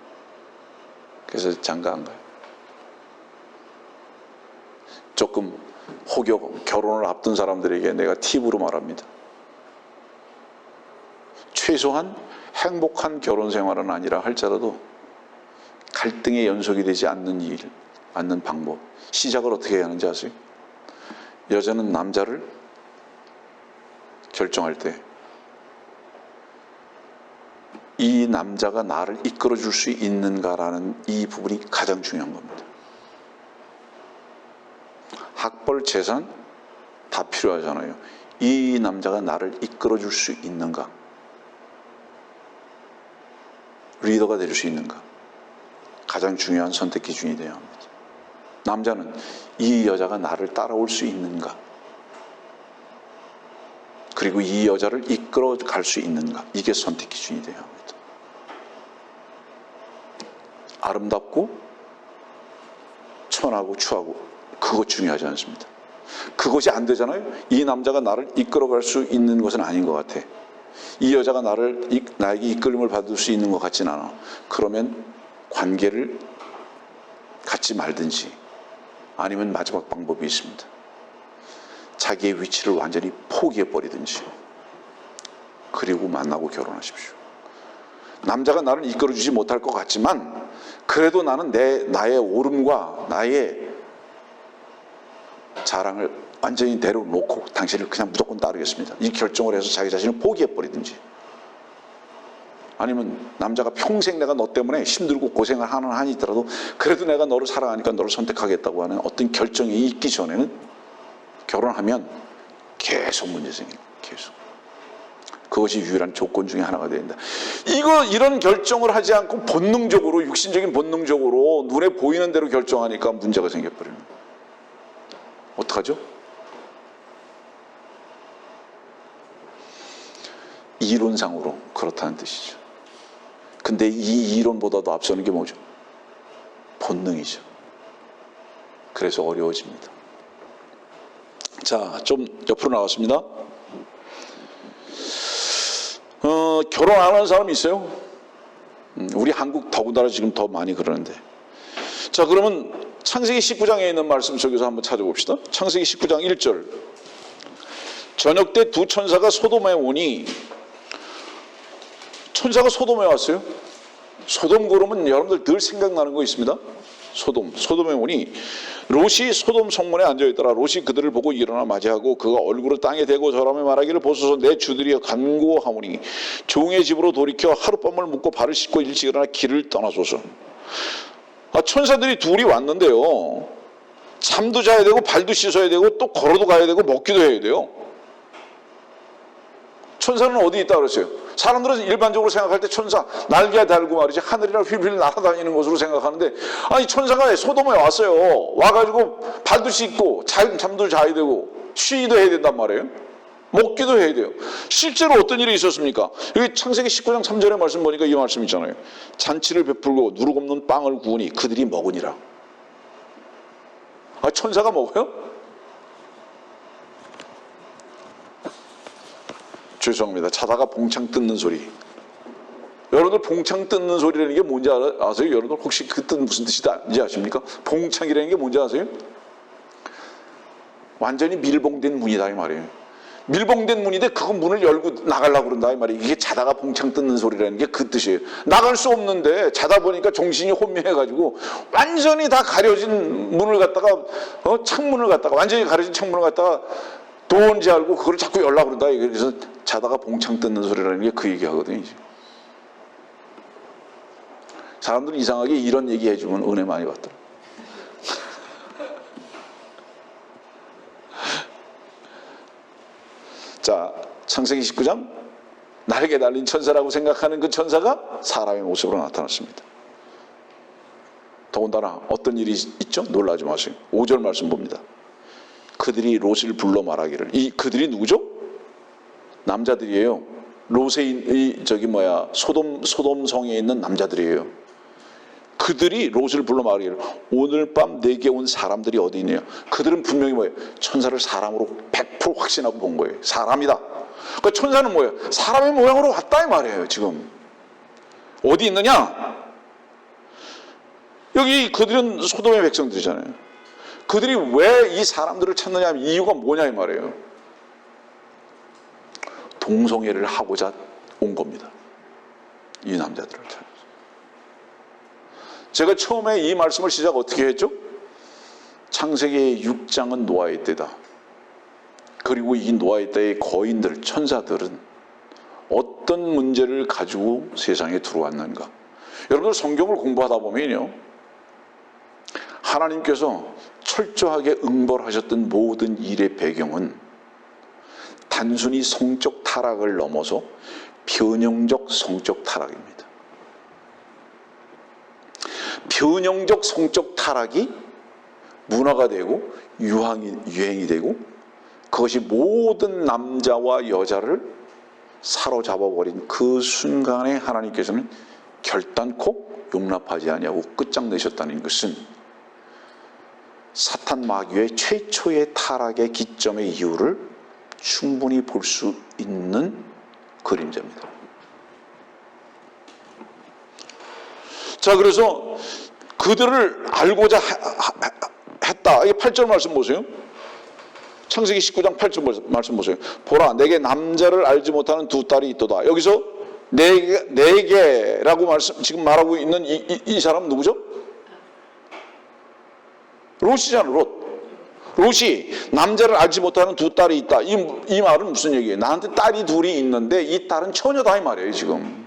그래서 장가 안 가요. 조금 혹여 결혼을 앞둔 사람들에게 내가 팁으로 말합니다. 최소한 행복한 결혼 생활은 아니라 할지라도 갈등의 연속이 되지 않는 방법. 시작을 어떻게 해야 하는지 아세요? 여자는 남자를 결정할 때 이 남자가 나를 이끌어 줄 수 있는가라는 이 부분이 가장 중요한 겁니다. 학벌, 재산 다 필요하잖아요. 이 남자가 나를 이끌어 줄 수 있는가? 리더가 될 수 있는가? 가장 중요한 선택 기준이 되어야 합니다. 남자는 이 여자가 나를 따라올 수 있는가? 그리고 이 여자를 이끌어 갈 수 있는가? 이게 선택 기준이 되어야 합니다. 아름답고 천하고 추하고 그것 중요하지 않습니다. 그것이 안 되잖아요. 이 남자가 나를 이끌어 갈 수 있는 것은 아닌 것 같아. 이 여자가 나에게 이끌림을 받을 수 있는 것 같진 않아. 그러면 관계를 갖지 말든지, 아니면 마지막 방법이 있습니다. 자기의 위치를 완전히 포기해버리든지, 그리고 만나고 결혼하십시오. 남자가 나를 이끌어주지 못할 것 같지만 그래도 나는 나의 오름과 나의 자랑을 완전히 내려놓고 당신을 그냥 무조건 따르겠습니다. 이 결정을 해서 자기 자신을 포기해버리든지, 아니면 남자가 평생 내가 너 때문에 힘들고 고생을 하는 한이 있더라도 그래도 내가 너를 사랑하니까 너를 선택하겠다고 하는 어떤 결정이 있기 전에는 결혼하면 계속 문제 생깁니다. 계속. 그것이 유일한 조건 중에 하나가 됩니다. 이런 결정을 하지 않고 본능적으로, 육신적인 본능적으로 눈에 보이는 대로 결정하니까 문제가 생겨버리는 거예요. 어떡하죠? 이론상으로 그렇다는 뜻이죠. 근데 이 이론보다도 앞서는 게 뭐죠? 본능이죠. 그래서 어려워집니다. 자, 좀 옆으로 나왔습니다. 결혼 안 하는 사람이 있어요? 우리 한국 더군다나 지금 더 많이 그러는데. 자, 그러면 창세기 19장에 있는 말씀 속에서 한번 찾아봅시다. 창세기 19장 1절. 저녁 때 두 천사가 소돔에 오니, 천사가 소돔에 왔어요. 소돔 그러면 여러분들 늘 생각나는 거 있습니다. 소돔에 오니 롯이 소돔 성문에 앉아있더라. 롯이 그들을 보고 일어나 맞이하고 그가 얼굴을 땅에 대고 저라며 말하기를, 보소서 내 주들이 간구하오니 종의 집으로 돌이켜 하룻밤을 묵고 발을 씻고 일찍 일어나 길을 떠나소서. 천사들이 둘이 왔는데요, 잠도 자야 되고 발도 씻어야 되고 또 걸어도 가야 되고 먹기도 해야 돼요. 천사는 어디 있다 그랬어요? 사람들은 일반적으로 생각할 때 천사 날개 달고 말이지 하늘이랑 휠휠 날아다니는 것으로 생각하는데, 아니 천사가 소돔에 왔어요. 와가지고 발도 씻고 잠도 자야 되고 쉬기도 해야 된단 말이에요. 먹기도 해야 돼요. 실제로 어떤 일이 있었습니까? 여기 창세기 19장 3절의 말씀 보니까 이 말씀 있잖아요. 잔치를 베풀고 누룩 없는 빵을 구우니 그들이 먹으니라. 천사가 먹어요? 죄송합니다. 자다가 봉창 뜯는 소리. 여러분들 봉창 뜯는 소리라는 게 뭔지 아세요? 여러분들 혹시 그 뜻 무슨 뜻인지 아십니까? 봉창이라는 게 뭔지 아세요? 완전히 밀봉된 문이다 이 말이에요. 밀봉된 문인데 그거 문을 열고 나가려고 그런다 이 말이에요. 이게 자다가 봉창 뜯는 소리라는 게 그 뜻이에요. 나갈 수 없는데 자다 보니까 정신이 혼미해가지고 완전히 다 가려진 문을 갖다가 창문을 갖다가 완전히 가려진 창문을 갖다가 도원지 알고 그걸 자꾸 열려고 그런다. 그래서 자다가 봉창 뜯는 소리라는 게 그 얘기 하거든요. 이제. 사람들은 이상하게 이런 얘기 해주면 은혜 많이 받더라. 자, 창세기 19장 날개 달린 천사라고 생각하는 그 천사가 사람의 모습으로 나타났습니다. 더군다나 어떤 일이 있죠? 놀라지 마세요. 5절 말씀 봅니다. 그들이 롯을 불러 말하기를. 이 그들이 누구죠? 남자들이에요. 롯의 소돔 성에 있는 남자들이에요. 그들이 롯을 불러 말하기를, 오늘 밤 내게 온 사람들이 어디 있느냐. 그들은 분명히 뭐예요? 천사를 사람으로 100% 확신하고 본 거예요. 사람이다. 그러니까 천사는 뭐예요? 사람의 모양으로 왔다 이 말이에요. 지금 어디 있느냐? 여기 그들은 소돔의 백성들이잖아요. 그들이 왜 이 사람들을 찾느냐 하면 이유가 뭐냐 이 말이에요. 동성애를 하고자 온 겁니다. 이 남자들을 찾아서. 제가 처음에 이 말씀을 시작 어떻게 했죠? 창세기 6장은 노아의 때다. 그리고 이 노아의 때의 거인들, 천사들은 어떤 문제를 가지고 세상에 들어왔는가. 여러분들 성경을 공부하다 보면요, 하나님께서 철저하게 응벌하셨던 모든 일의 배경은 단순히 성적 타락을 넘어서 변형적 성적 타락입니다. 변형적 성적 타락이 문화가 되고 유행이 되고 그것이 모든 남자와 여자를 사로잡아버린 그 순간에 하나님께서는 결단코 용납하지 아니하고 끝장내셨다는 것은 사탄 마귀의 최초의 타락의 기점의 이유를 충분히 볼 수 있는 그림자입니다. 자, 그래서 그들을 알고자 했다. 이게 8절 말씀 보세요. 창세기 19장 8절 말씀 보세요. 보라, 내게 남자를 알지 못하는 두 딸이 있도다. 여기서 내게라고 지금 말하고 있는 이 사람은 누구죠? 롯이잖아, 롯. 롯이 남자를 알지 못하는 두 딸이 있다. 이 말은 무슨 얘기예요? 나한테 딸이 둘이 있는데 이 딸은 처녀다 이 말이에요. 지금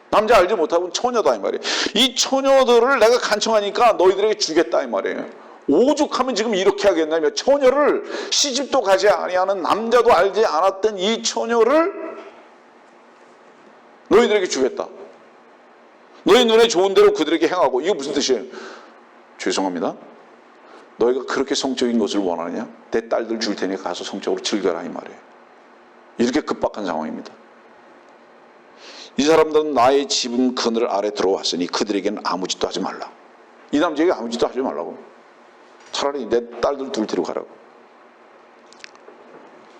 남자 알지 못하고 처녀다 이 말이에요. 이 처녀들을 내가 간청하니까 너희들에게 주겠다 이 말이에요. 오죽하면 지금 이렇게 하겠냐면, 처녀를 시집도 가지 아니하는 남자도 알지 않았던 이 처녀를 너희들에게 주겠다. 너희 눈에 좋은 대로 그들에게 행하고. 이게 무슨 뜻이에요? 죄송합니다. 너희가 그렇게 성적인 것을 원하느냐? 내 딸들 줄 테니 가서 성적으로 즐겨라 이 말이에요. 이렇게 급박한 상황입니다. 이 사람들은 나의 지붕 그늘 아래 들어왔으니 그들에게는 아무 짓도 하지 말라. 이 남자에게 아무 짓도 하지 말라고. 차라리 내 딸들 둘 데로 가라고.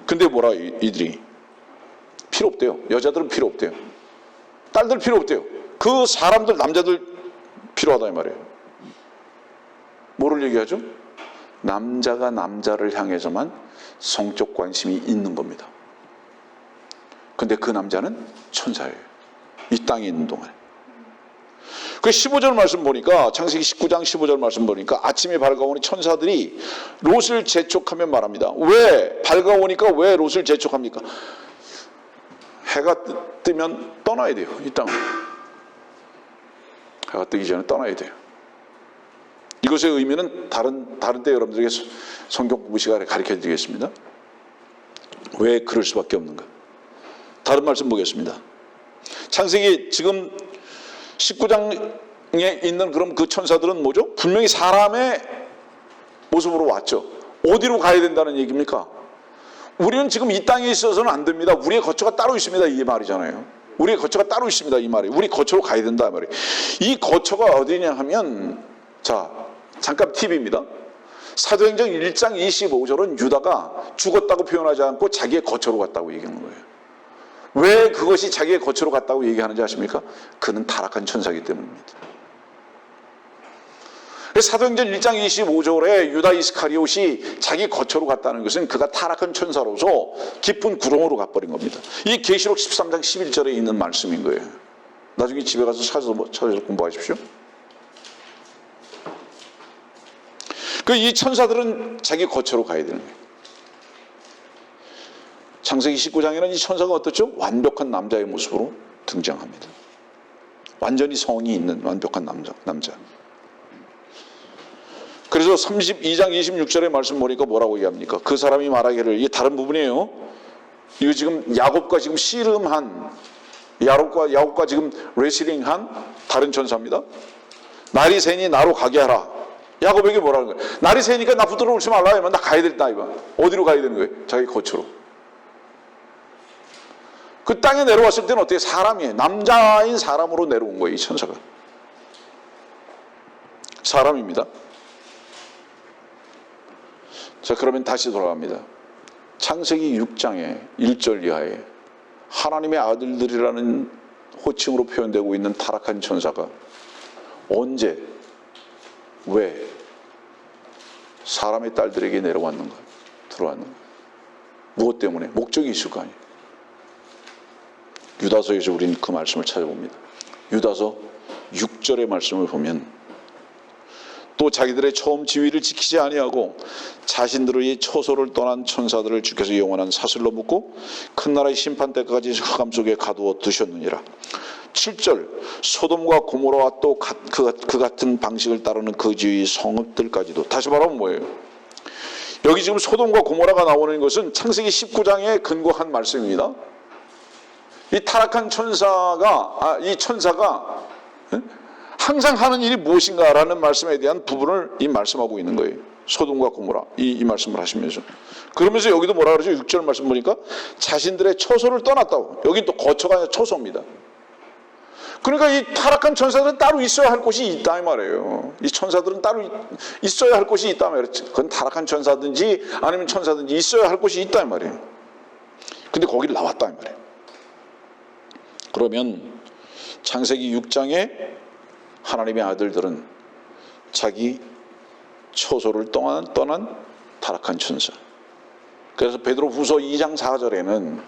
근데 뭐라 이들이 필요 없대요. 여자들은 필요 없대요. 딸들 필요 없대요. 그 사람들, 남자들 필요하다 이 말이에요. 뭐를 얘기하죠? 남자가 남자를 향해서만 성적 관심이 있는 겁니다. 근데 그 남자는 천사예요. 이 땅에 있는 동안. 그 15절 말씀 보니까, 창세기 19장 15절 말씀 보니까 아침에 밝아오니 천사들이 롯을 재촉하며 말합니다. 왜 밝아오니까 왜 롯을 재촉합니까? 해가 뜨면 떠나야 돼요. 이 땅을. 해가 뜨기 전에 떠나야 돼요. 이것의 의미는 다른 때 여러분들에게 성경 공부 시간에 가르쳐 드리겠습니다. 왜 그럴 수밖에 없는가? 다른 말씀 보겠습니다. 창세기 지금 19장에 있는 그럼 그 천사들은 뭐죠? 분명히 사람의 모습으로 왔죠. 어디로 가야 된다는 얘기입니까? 우리는 지금 이 땅에 있어서는 안 됩니다. 우리의 거처가 따로 있습니다. 이 말이잖아요. 우리의 거처가 따로 있습니다. 이 말이에요. 우리 거처로 가야 된다 이 말이에요. 이 거처가 어디냐 하면, 자, 잠깐 팁입니다. 사도행전 1장 25절은 유다가 죽었다고 표현하지 않고 자기의 거처로 갔다고 얘기하는 거예요. 왜 그것이 자기의 거처로 갔다고 얘기하는지 아십니까? 그는 타락한 천사이기 때문입니다. 사도행전 1장 25절에 유다 이스카리옷이 자기 거처로 갔다는 것은 그가 타락한 천사로서 깊은 구렁으로 가버린 겁니다. 이 계시록 13장 11절에 있는 말씀인 거예요. 나중에 집에 가서 찾아서 공부하십시오. 이 천사들은 자기 거처로 가야 되는 거예요. 창세기 19장에는 이 천사가 어떻죠? 완벽한 남자의 모습으로 등장합니다. 완전히 성이 있는 완벽한 남자. 그래서 32장 26절의 말씀 보니까 뭐라고 얘기합니까? 그 사람이 말하기를, 이게 다른 부분이에요. 이거 지금 야곱과 지금 씨름한, 야곱과 지금 레슬링한 다른 천사입니다. 날이 새니 나로 가게 하라. 야곱에게 뭐라는 거예요? 날이 새니까 나 붙들어 오지 말라. 나 가야 된다. 어디로 가야 되는 거예요? 자기 거처로. 그 땅에 내려왔을 때는 어때요? 사람이에요. 남자인 사람으로 내려온 거예요. 이 천사가. 사람입니다. 자, 그러면 다시 돌아갑니다. 창세기 6장의 1절 이하에 하나님의 아들들이라는 호칭으로 표현되고 있는 타락한 천사가 언제, 왜 사람의 딸들에게 내려왔는가, 들어왔는가? 무엇 때문에? 목적이 있을 거 아니에요. 유다서에서 우리는 그 말씀을 찾아봅니다. 유다서 6절의 말씀을 보면, 또 자기들의 처음 지위를 지키지 아니하고 자신들의 처소를 떠난 천사들을 주께서 영원한 사슬로 묶고 큰 나라의 심판 때까지 흑암 속에 가두어 두셨느니라. 7절, 소돔과 고모라와 또 그 같은 방식을 따르는 그 지위 성읍들까지도. 다시 말하면 뭐예요? 여기 지금 소돔과 고모라가 나오는 것은 창세기 19장에 근거한 말씀입니다. 이 타락한 천사가, 이 천사가 항상 하는 일이 무엇인가라는 말씀에 대한 부분을 이 말씀하고 있는 거예요. 소돔과 고모라, 이 말씀을 하시면서. 그러면서 여기도 뭐라 그러죠? 6절 말씀 보니까 자신들의 처소를 떠났다고. 여기 또 거처가 아니라 처소입니다. 그러니까 이 타락한 천사들은 따로 있어야 할 곳이 있다 이 말이에요. 이 천사들은 따로 있어야 할 곳이 있다 말이에요. 그건 타락한 천사든지 아니면 천사든지 있어야 할 곳이 있다 이 말이에요. 근데 거기를 나왔다 이 말이에요. 그러면 창세기 6장에 하나님의 아들들은 자기 처소를 떠난 타락한 천사. 그래서 베드로후서 2장 4절에는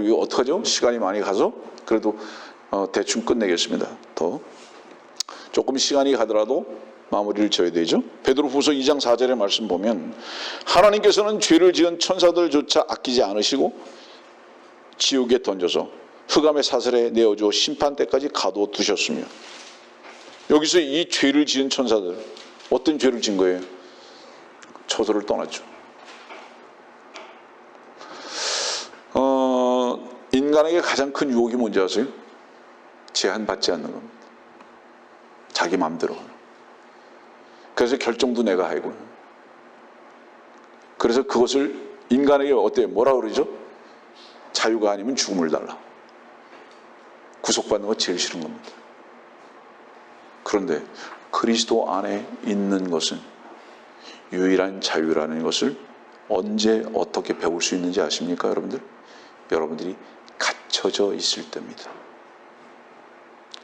이거 어떡하죠? 시간이 많이 가서 그래도 대충 끝내겠습니다. 더 조금 시간이 가더라도 마무리를 지어야 되죠. 베드로후서 2장 4절의 말씀 보면 하나님께서는 죄를 지은 천사들조차 아끼지 않으시고 지옥에 던져서 흑암의 사슬에 내어주어 심판 때까지 가두어 두셨으며. 여기서 이 죄를 지은 천사들, 어떤 죄를 지은 거예요? 처소를 떠났죠. 인간에게 가장 큰 유혹이 뭔지 아세요? 제한받지 않는 겁니다. 자기 마음대로. 그래서 결정도 내가 하고. 그래서 그것을 인간에게 어때요? 뭐라 그러죠? 자유가 아니면 죽음을 달라. 구속받는 거 제일 싫은 겁니다. 그런데 그리스도 안에 있는 것은 유일한 자유라는 것을 언제 어떻게 배울 수 있는지 아십니까, 여러분들? 여러분들이 갇혀져 있을 때입니다.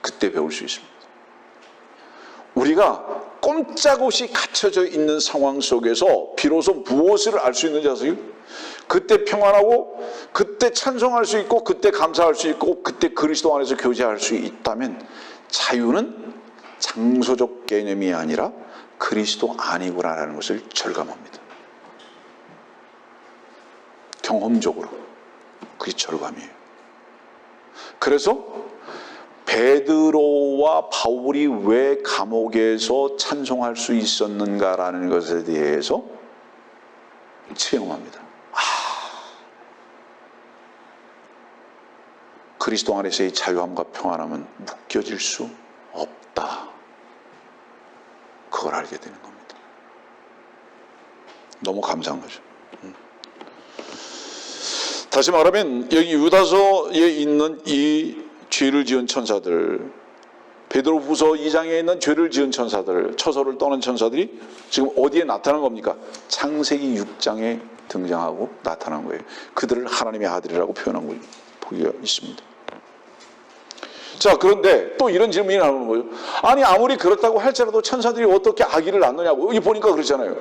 그때 배울 수 있습니다. 우리가 꼼짝없이 갇혀져 있는 상황 속에서 비로소 무엇을 알 수 있는지 아세요? 그때 평안하고, 그때 찬송할 수 있고, 그때 감사할 수 있고, 그때 그리스도 안에서 교제할 수 있다면 자유는 장소적 개념이 아니라 그리스도 안이구나라는 것을 절감합니다. 경험적으로 그게 절감이에요. 그래서 베드로와 바울이 왜 감옥에서 찬송할 수 있었는가라는 것에 대해서 체험합니다. 그리스도 안에서의 자유함과 평안함은 묶여질 수 없다. 그걸 알게 되는 겁니다. 너무 감사한 거죠. 다시 말하면 여기 유다서에 있는 이 죄를 지은 천사들, 베드로후서 2장에 있는 죄를 지은 천사들, 처소를 떠난 천사들이 지금 어디에 나타난 겁니까? 창세기 6장에 등장하고 나타난 거예요. 그들을 하나님의 아들이라고 표현한 보기가 있습니다. 자, 그런데 또 이런 질문이 나오는 거예요. 아니, 아무리 그렇다고 할지라도 천사들이 어떻게 아기를 낳느냐고. 여기 보니까 그렇잖아요.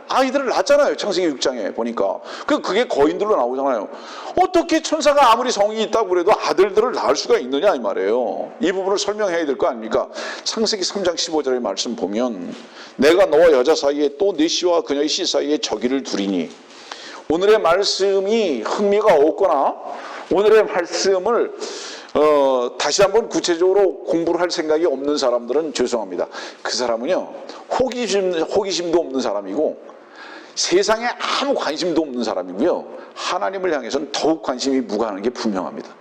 아이들을 낳잖아요. 창세기 6장에 보니까. 그게 거인들로 나오잖아요. 어떻게 천사가 아무리 성이 있다고 그래도 아들들을 낳을 수가 있느냐 이 말이에요. 이 부분을 설명해야 될 거 아닙니까? 창세기 3장 15절의 말씀 보면 내가 너와 여자 사이에 또 네 씨와 그녀의 씨 사이에 저기를 두리니. 오늘의 말씀이 흥미가 없거나 오늘의 말씀을 다시 한번 구체적으로 공부를 할 생각이 없는 사람들은 죄송합니다. 그 사람은요, 호기심도 없는 사람이고 세상에 아무 관심도 없는 사람이고요, 하나님을 향해서는 더욱 관심이 무관한 게 분명합니다.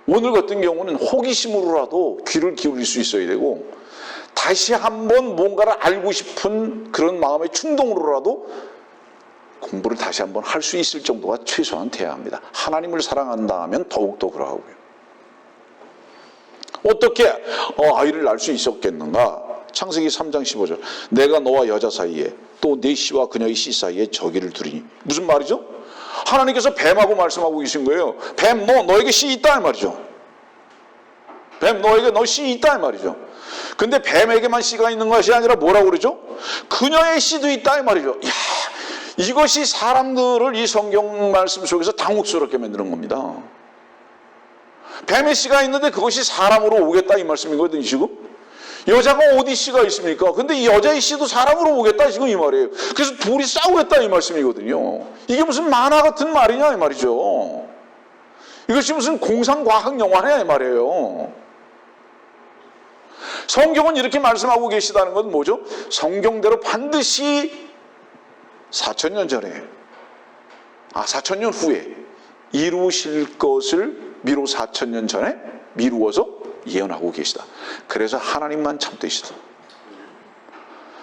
오늘 같은 경우는 호기심으로라도 귀를 기울일 수 있어야 되고, 다시 한번 뭔가를 알고 싶은 그런 마음의 충동으로라도 공부를 다시 한번 할 수 있을 정도가 최소한 돼야 합니다. 하나님을 사랑한다 하면 더욱더 그러하고요. 어떻게 아이를 낳을 수 있었겠는가? 창세기 3장 15절 내가 너와 여자 사이에 또 네 씨와 그녀의 씨 사이에 저기를 두리니. 무슨 말이죠? 하나님께서 뱀하고 말씀하고 계신 거예요. 뱀 너에게 씨 있다 이 말이죠. 뱀 너에게 너 씨 있다 이 말이죠. 근데 뱀에게만 씨가 있는 것이 아니라 뭐라고 그러죠? 그녀의 씨도 있다 이 말이죠. 이야, 이것이 사람들을 이 성경 말씀 속에서 당혹스럽게 만드는 겁니다. 뱀의 씨가 있는데 그것이 사람으로 오겠다 이 말씀이거든요. 지금 여자가 어디 씨가 있습니까? 근데 이 여자의 씨도 사람으로 오겠다 지금 이 말이에요. 그래서 둘이 싸우겠다 이 말씀이거든요. 이게 무슨 만화 같은 말이냐 이 말이죠. 이것이 무슨 공상과학 영화냐 이 말이에요. 성경은 이렇게 말씀하고 계시다는 건 뭐죠? 성경대로 반드시 4,000년 전에 4,000년 후에 이루실 것을 미루 4,000년 전에 미루어서 예언하고 계시다. 그래서 하나님만 참되시다.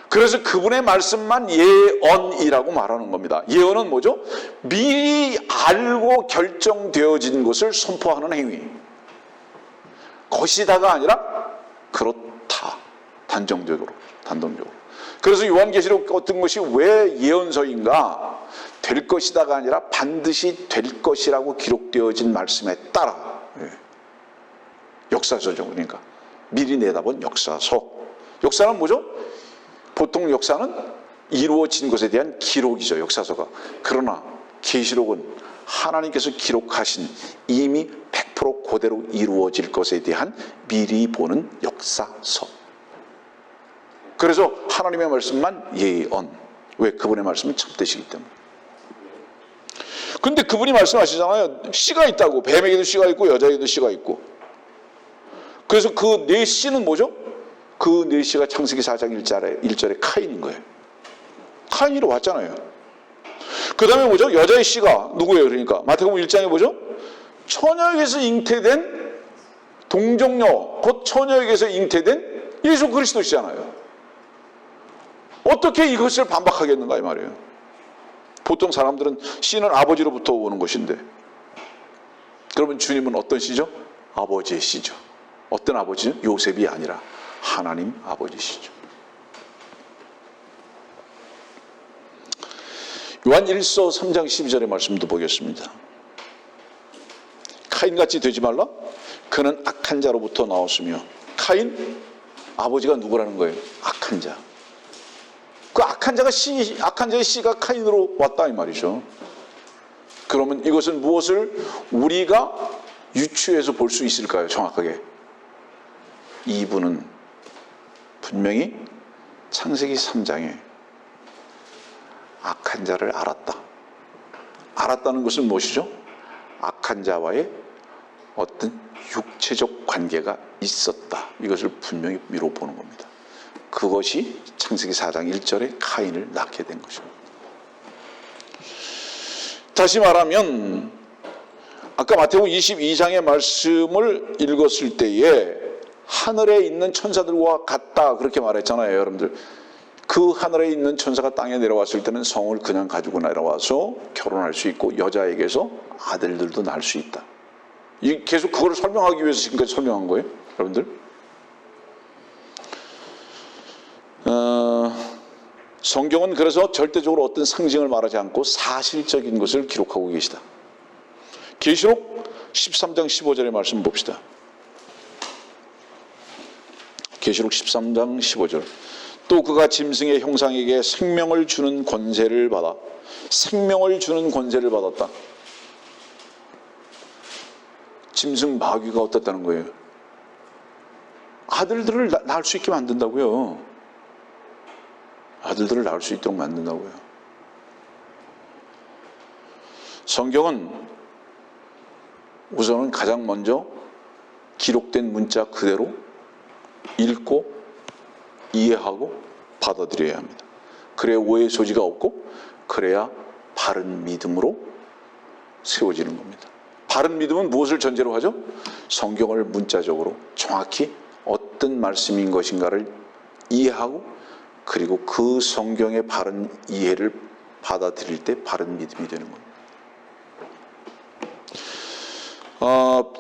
그래서 그분의 말씀만 예언이라고 말하는 겁니다. 예언은 뭐죠? 미리 알고 결정되어진 것을 선포하는 행위. 것이다가 아니라 그렇다. 단정적으로. 그래서 요한계시록 어떤 것이 왜 예언서인가? 될 것이다가 아니라 반드시 될 것이라고 기록되어진 말씀에 따라. 역사서죠. 그러니까 미리 내다본 역사서. 역사는 뭐죠? 보통 역사는 이루어진 것에 대한 기록이죠. 역사서가. 그러나 계시록은 하나님께서 기록하신 이미 100% 그대로 이루어질 것에 대한 미리 보는 역사서. 그래서 하나님의 말씀만 예언. 왜? 그분의 말씀은 참되시기 때문에. 근데 그분이 말씀하시잖아요. 씨가 있다고. 뱀에게도 씨가 있고 여자에게도 씨가 있고. 그래서 그 네 씨는 뭐죠? 그 네 씨가 창세기 4장 1절에 카인인 거예요. 카인이로 왔잖아요. 그 다음에 뭐죠? 여자의 씨가 누구예요? 그러니까 마태복음 1장에 뭐죠? 처녀에게서 잉태된 동정녀, 곧 처녀에게서 잉태된 예수 그리스도시잖아요. 어떻게 이것을 반박하겠는가 이 말이에요. 보통 사람들은 씨는 아버지로부터 오는 것인데, 그러면 주님은 어떤 씨죠? 아버지의 씨죠. 어떤 아버지죠? 요셉이 아니라 하나님 아버지시죠. 요한 1서 3장 12절의 말씀도 보겠습니다. 카인같이 되지 말라. 그는 악한 자로부터 나왔으며. 카인 아버지가 누구라는 거예요? 악한 자. 그 악한 자의 씨가 카인으로 왔다 이 말이죠. 그러면 이것은 무엇을 우리가 유추해서 볼 수 있을까요? 정확하게. 이분은 분명히 창세기 3장에 악한 자를 알았다. 알았다는 것은 무엇이죠? 악한 자와의 어떤 육체적 관계가 있었다. 이것을 분명히 미로 보는 겁니다. 그것이 창세기 4장 1절에 카인을 낳게 된 것입니다. 다시 말하면 아까 마태복음 22장의 말씀을 읽었을 때에 하늘에 있는 천사들과 같다 그렇게 말했잖아요. 여러분들 그 하늘에 있는 천사가 땅에 내려왔을 때는 성을 그냥 가지고 내려와서 결혼할 수 있고 여자에게서 아들들도 낳을 수 있다. 계속 그걸 설명하기 위해서 지금까지 설명한 거예요. 여러분들 성경은 그래서 절대적으로 어떤 상징을 말하지 않고 사실적인 것을 기록하고 계시다. 계시록 13장 15절의 말씀 봅시다. 계시록 13장 15절. 또 그가 짐승의 형상에게 생명을 주는 권세를 받아 생명을 주는 권세를 받았다. 짐승 마귀가 어떻다는 거예요? 아들들을 낳을 수 있게 만든다고요. 아들들을 낳을 수 있도록 만든다고요. 성경은 우선은 가장 먼저 기록된 문자 그대로 읽고 이해하고 받아들여야 합니다. 그래야 오해의 소지가 없고 그래야 바른 믿음으로 세워지는 겁니다. 바른 믿음은 무엇을 전제로 하죠? 성경을 문자적으로 정확히 어떤 말씀인 것인가를 이해하고 그리고 그 성경의 바른 이해를 받아들일 때 바른 믿음이 되는 겁니다.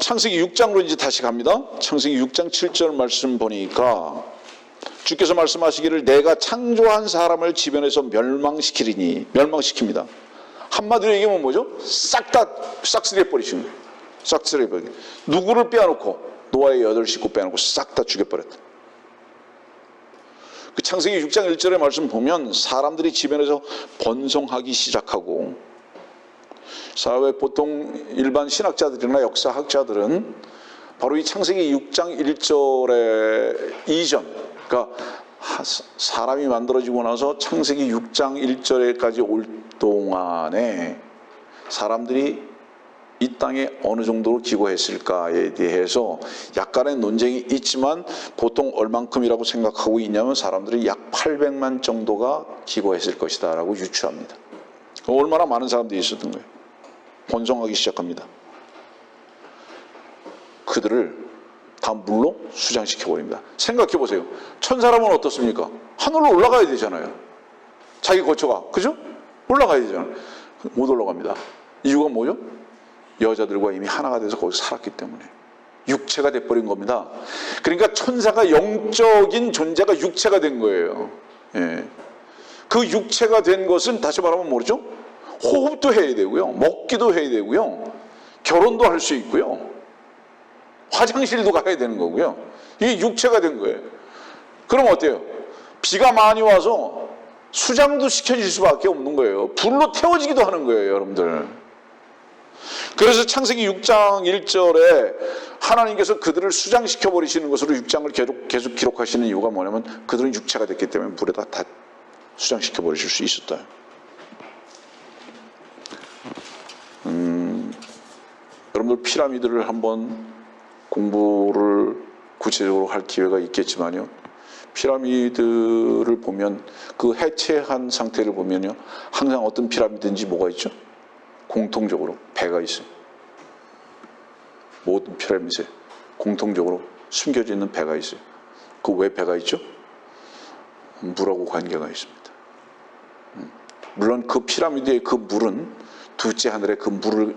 창세기 6장으로 이제 다시 갑니다. 창세기 6장 7절 말씀 보니까 주께서 말씀하시기를 내가 창조한 사람을 지변에서 멸망시킵니다. 한마디로 얘기하면 뭐죠? 싹 다 싹쓸이해버리시는 거예요. 싹쓸이해버리고 누구를 빼놓고 노아의 8식구 빼놓고 싹 다 죽여버렸다. 그 창세기 6장 1절의 말씀 보면 사람들이 지변에서 번성하기 시작하고 사회 보통 일반 신학자들이나 역사학자들은 바로 이 창세기 6장 1절의 이전, 그러니까 사람이 만들어지고 나서 창세기 6장 1절에까지 올 동안에 사람들이 이 땅에 어느 정도로 기거했을까에 대해서 약간의 논쟁이 있지만 보통 얼만큼이라고 생각하고 있냐면 사람들이 약 800만 정도가 기거했을 것이다 라고 유추합니다. 얼마나 많은 사람들이 있었던 거예요. 번성하기 시작합니다. 그들을 다 물로 수장시켜버립니다. 생각해보세요. 천사라면 어떻습니까? 하늘로 올라가야 되잖아요. 자기 거처가. 그죠? 올라가야 되잖아요. 못 올라갑니다. 이유가 뭐죠? 여자들과 이미 하나가 돼서 거기서 살았기 때문에. 육체가 돼버린 겁니다. 그러니까 천사가 영적인 존재가 육체가 된 거예요. 예. 그 육체가 된 것은 다시 말하면 뭐죠? 호흡도 해야 되고요. 먹기도 해야 되고요. 결혼도 할 수 있고요. 화장실도 가야 되는 거고요. 이게 육체가 된 거예요. 그럼 어때요? 비가 많이 와서 수장도 시켜질 수밖에 없는 거예요. 불로 태워지기도 하는 거예요, 여러분들. 그래서 창세기 6장 1절에 하나님께서 그들을 수장시켜버리시는 것으로 6장을 계속 기록하시는 이유가 뭐냐면 그들은 육체가 됐기 때문에 물에다 다 수장시켜버리실 수 있었다. 여러분들 피라미드를 한번 공부를 구체적으로 할 기회가 있겠지만요. 피라미드를 보면 그 해체한 상태를 보면요. 항상 어떤 피라미드인지 뭐가 있죠? 공통적으로 배가 있어요. 모든 피라미드에 공통적으로 숨겨져 있는 배가 있어요. 그 왜 배가 있죠? 물하고 관계가 있습니다. 물론 그 피라미드의 그 물은 둘째 하늘의 그 물을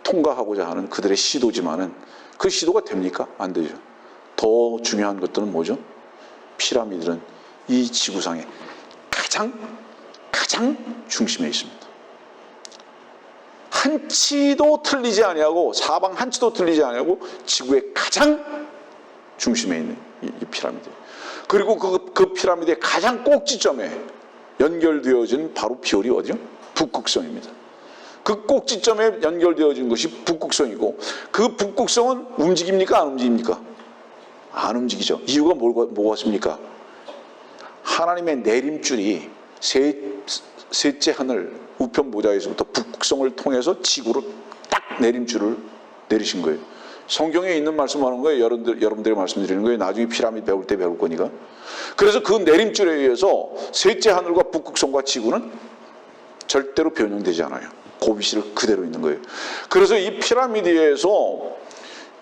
통과하고자 하는 그들의 시도지만은 그 시도가 됩니까? 안 되죠. 더 중요한 것들은 뭐죠? 피라미드는 이 지구상의 가장 중심에 있습니다. 한 치도 틀리지 아니하고 사방 한 치도 틀리지 아니하고 지구의 가장 중심에 있는 이 피라미드. 그리고 그 피라미드의 가장 꼭지점에 연결되어진 바로 비올이 어디요? 북극성입니다. 그 꼭지점에 연결되어진 것이 북극성이고, 그 북극성은 움직입니까? 안 움직입니까? 안 움직이죠. 이유가 뭐겠습니까? 하나님의 내림줄이 셋째 하늘 우편 보좌에서부터 북극성을 통해서 지구로 딱 내림줄을 내리신 거예요. 성경에 있는 말씀하는 거예요. 여러분들이 말씀드리는 거예요. 나중에 피라미드 배울 때 배울 거니까. 그래서 그 내림줄에 의해서 셋째 하늘과 북극성과 지구는 절대로 변형되지 않아요. 그 위치를 그대로 있는 거예요. 그래서 이 피라미드에서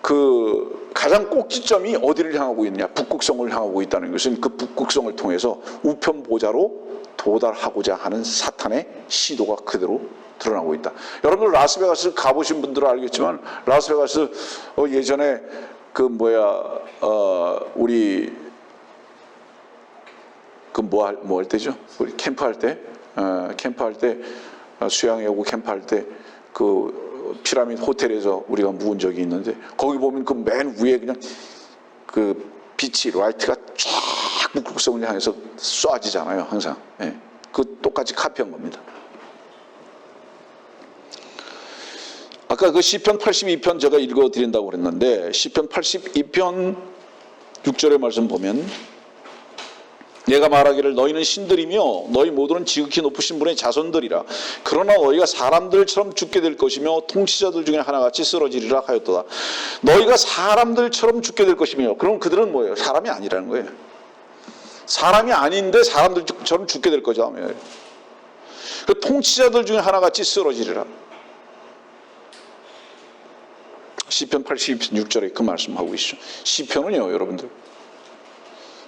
그 가장 꼭지점이 어디를 향하고 있느냐, 북극성을 향하고 있다는 것은 그 북극성을 통해서 우편 보좌로 도달하고자 하는 사탄의 시도가 그대로 드러나고 있다. 여러분들 라스베가스 가보신 분들은 알겠지만, 라스베가스 예전에 우리 뭐 할 때죠? 우리 캠프할 때 수양회하고 캠프할 때 그 피라미드 호텔에서 우리가 묵은 적이 있는데, 거기 보면 그 맨 위에 그냥 그 빛이 라이트가 쫙 북극성을 향해서 쏴지잖아요, 항상. 예. 그 똑같이 카피한 겁니다. 아까 그 시편 82편 제가 읽어드린다고 그랬는데, 시편 82편 6절의 말씀 보면, 내가 말하기를 너희는 신들이며 너희 모두는 지극히 높으신 분의 자손들이라. 그러나 너희가 사람들처럼 죽게 될 것이며 통치자들 중에 하나같이 쓰러지리라 하였도다. 너희가 사람들처럼 죽게 될 것이며, 그럼 그들은 뭐예요? 사람이 아니라는 거예요. 사람이 아닌데 사람들처럼 죽게 될 거죠. 그 통치자들 중에 하나같이 쓰러지리라. 시편 86절에 그 말씀하고 있죠. 시편은요, 여러분들,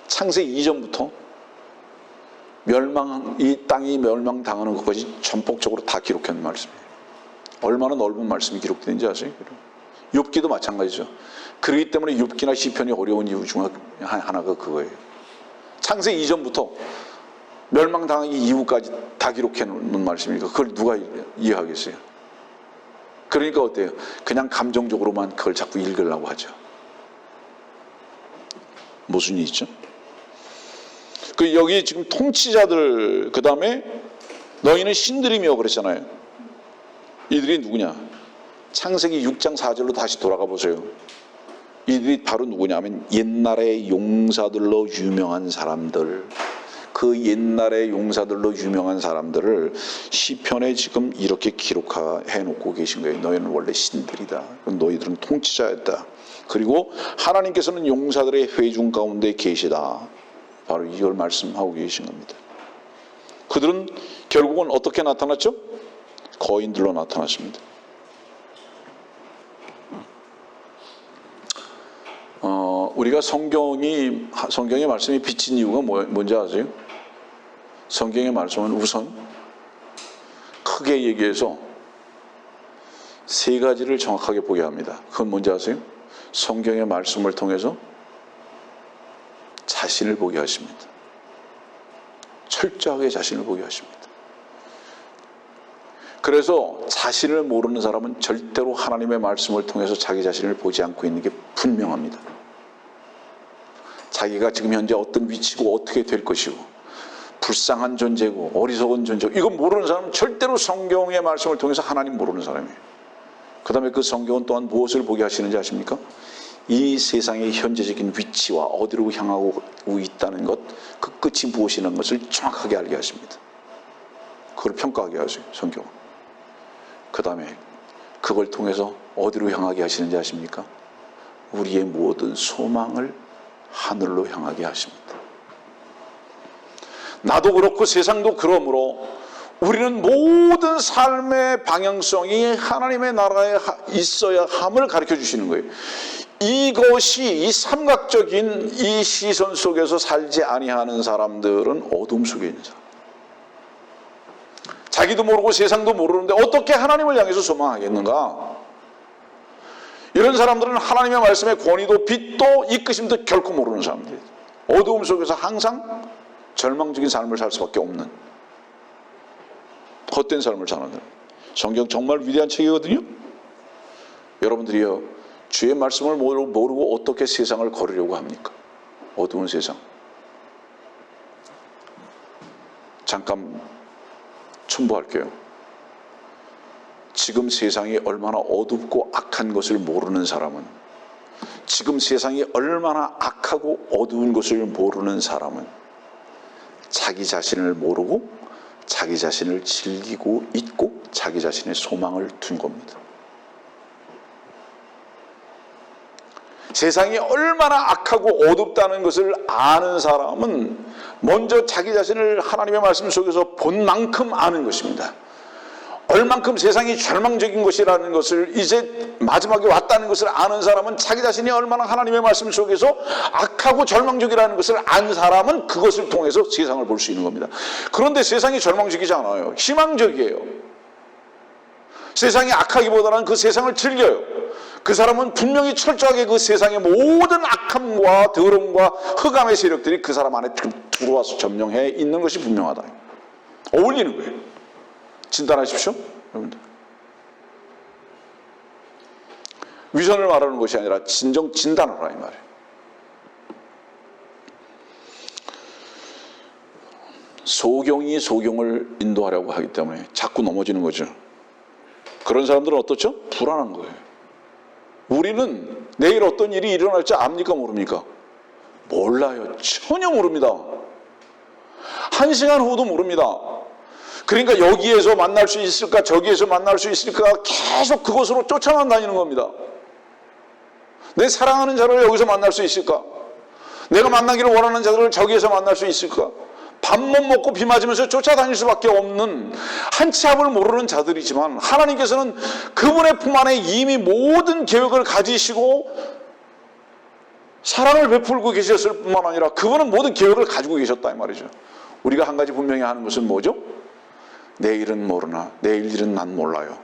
창세기 이전부터 이 땅이 멸망당하는 것까지 전폭적으로 다 기록한 말씀이에요. 얼마나 넓은 말씀이 기록되는지 아세요? 욥기도 마찬가지죠. 그렇기 때문에 욥기나 시편이 어려운 이유 중 하나가 그거예요. 창세기 이전부터 멸망당하기 이후까지 다 기록해 놓은 말씀이니까 그걸 누가 이해하겠어요? 그러니까 어때요? 그냥 감정적으로만 그걸 자꾸 읽으려고 하죠. 무슨 일이 있죠? 여기 지금 통치자들, 그 다음에 너희는 신들이며 그랬잖아요. 이들이 누구냐? 창세기 6장 4절로 다시 돌아가 보세요. 이들이 바로 누구냐면 옛날의 용사들로 유명한 사람들, 그 옛날의 용사들로 유명한 사람들을 시편에 지금 이렇게 기록해 놓고 계신 거예요. 너희는 원래 신들이다. 너희들은 통치자였다. 그리고 하나님께서는 용사들의 회중 가운데 계시다. 바로 이걸 말씀하고 계신 겁니다. 그들은 결국은 어떻게 나타났죠? 거인들로 나타났습니다. 우리가 성경의 말씀이 비친 이유가 뭔지 아세요? 성경의 말씀은 우선 크게 얘기해서 세 가지를 정확하게 보게 합니다. 그건 뭔지 아세요? 성경의 말씀을 통해서 자신을 보게 하십니다. 철저하게 자신을 보게 하십니다. 그래서 자신을 모르는 사람은 절대로 하나님의 말씀을 통해서 자기 자신을 보지 않고 있는 게 분명합니다. 자기가 지금 현재 어떤 위치고 어떻게 될 것이고 불쌍한 존재고 어리석은 존재고 이거 모르는 사람은 절대로 성경의 말씀을 통해서 하나님 모르는 사람이에요. 그 다음에 그 성경은 또한 무엇을 보게 하시는지 아십니까? 이 세상의 현재적인 위치와 어디로 향하고 있다는 것, 그 끝이 무엇이라는 것을 정확하게 알게 하십니다. 그걸 평가하게 하세요, 성경은. 그 다음에 그걸 통해서 어디로 향하게 하시는지 아십니까? 우리의 모든 소망을 하늘로 향하게 하십니다. 나도 그렇고 세상도 그러므로 우리는 모든 삶의 방향성이 하나님의 나라에 있어야 함을 가르쳐 주시는 거예요. 이것이 이 삼각적인 이 시선 속에서 살지 아니하는 사람들은 어둠 속에 있는 사람. 자기도 모르고 세상도 모르는데 어떻게 하나님을 향해서 소망하겠는가? 이런 사람들은 하나님의 말씀의 권위도 빛도 이끄심도 결코 모르는 사람들이에요. 어두움 속에서 항상 절망적인 삶을 살 수밖에 없는 헛된 삶을 사는 사람. 성경 정말 위대한 책이거든요. 여러분들이요, 주의 말씀을 모르고 어떻게 세상을 걸으려고 합니까? 어두운 세상. 잠깐 첨부할게요. 지금 세상이 얼마나 어둡고 악한 것을 모르는 사람은, 지금 세상이 얼마나 악하고 어두운 것을 모르는 사람은 자기 자신을 모르고 자기 자신을 즐기고 있고 자기 자신의 소망을 둔 겁니다. 세상이 얼마나 악하고 어둡다는 것을 아는 사람은 먼저 자기 자신을 하나님의 말씀 속에서 본 만큼 아는 것입니다. 얼만큼 세상이 절망적인 것이라는 것을, 이제 마지막에 왔다는 것을 아는 사람은, 자기 자신이 얼마나 하나님의 말씀 속에서 악하고 절망적이라는 것을 안 사람은 그것을 통해서 세상을 볼 수 있는 겁니다. 그런데 세상이 절망적이지 않아요. 희망적이에요. 세상이 악하기보다는 그 세상을 즐겨요. 그 사람은 분명히 철저하게 그 세상의 모든 악함과 더러움과 흑암의 세력들이 그 사람 안에 들어와서 점령해 있는 것이 분명하다. 어울리는 거예요. 진단하십시오, 여러분들. 위선을 말하는 것이 아니라 진정 진단을 하라 이 말이에요. 소경이 소경을 인도하려고 하기 때문에 자꾸 넘어지는 거죠. 그런 사람들은 어떻죠? 불안한 거예요. 우리는 내일 어떤 일이 일어날지 압니까, 모릅니까? 몰라요. 전혀 모릅니다. 한 시간 후도 모릅니다. 그러니까 여기에서 만날 수 있을까, 저기에서 만날 수 있을까, 계속 그곳으로 쫓아만 다니는 겁니다. 내 사랑하는 자를 여기서 만날 수 있을까? 내가 만나기를 원하는 자들을 저기에서 만날 수 있을까? 밥 못 먹고 비 맞으면서 쫓아다닐 수밖에 없는 한 치 앞을 모르는 자들이지만, 하나님께서는 그분의 품 안에 이미 모든 계획을 가지시고 사랑을 베풀고 계셨을 뿐만 아니라 그분은 모든 계획을 가지고 계셨다 이 말이죠. 우리가 한 가지 분명히 하는 것은 뭐죠? 내일은 모르나 내일 일은 난 몰라요.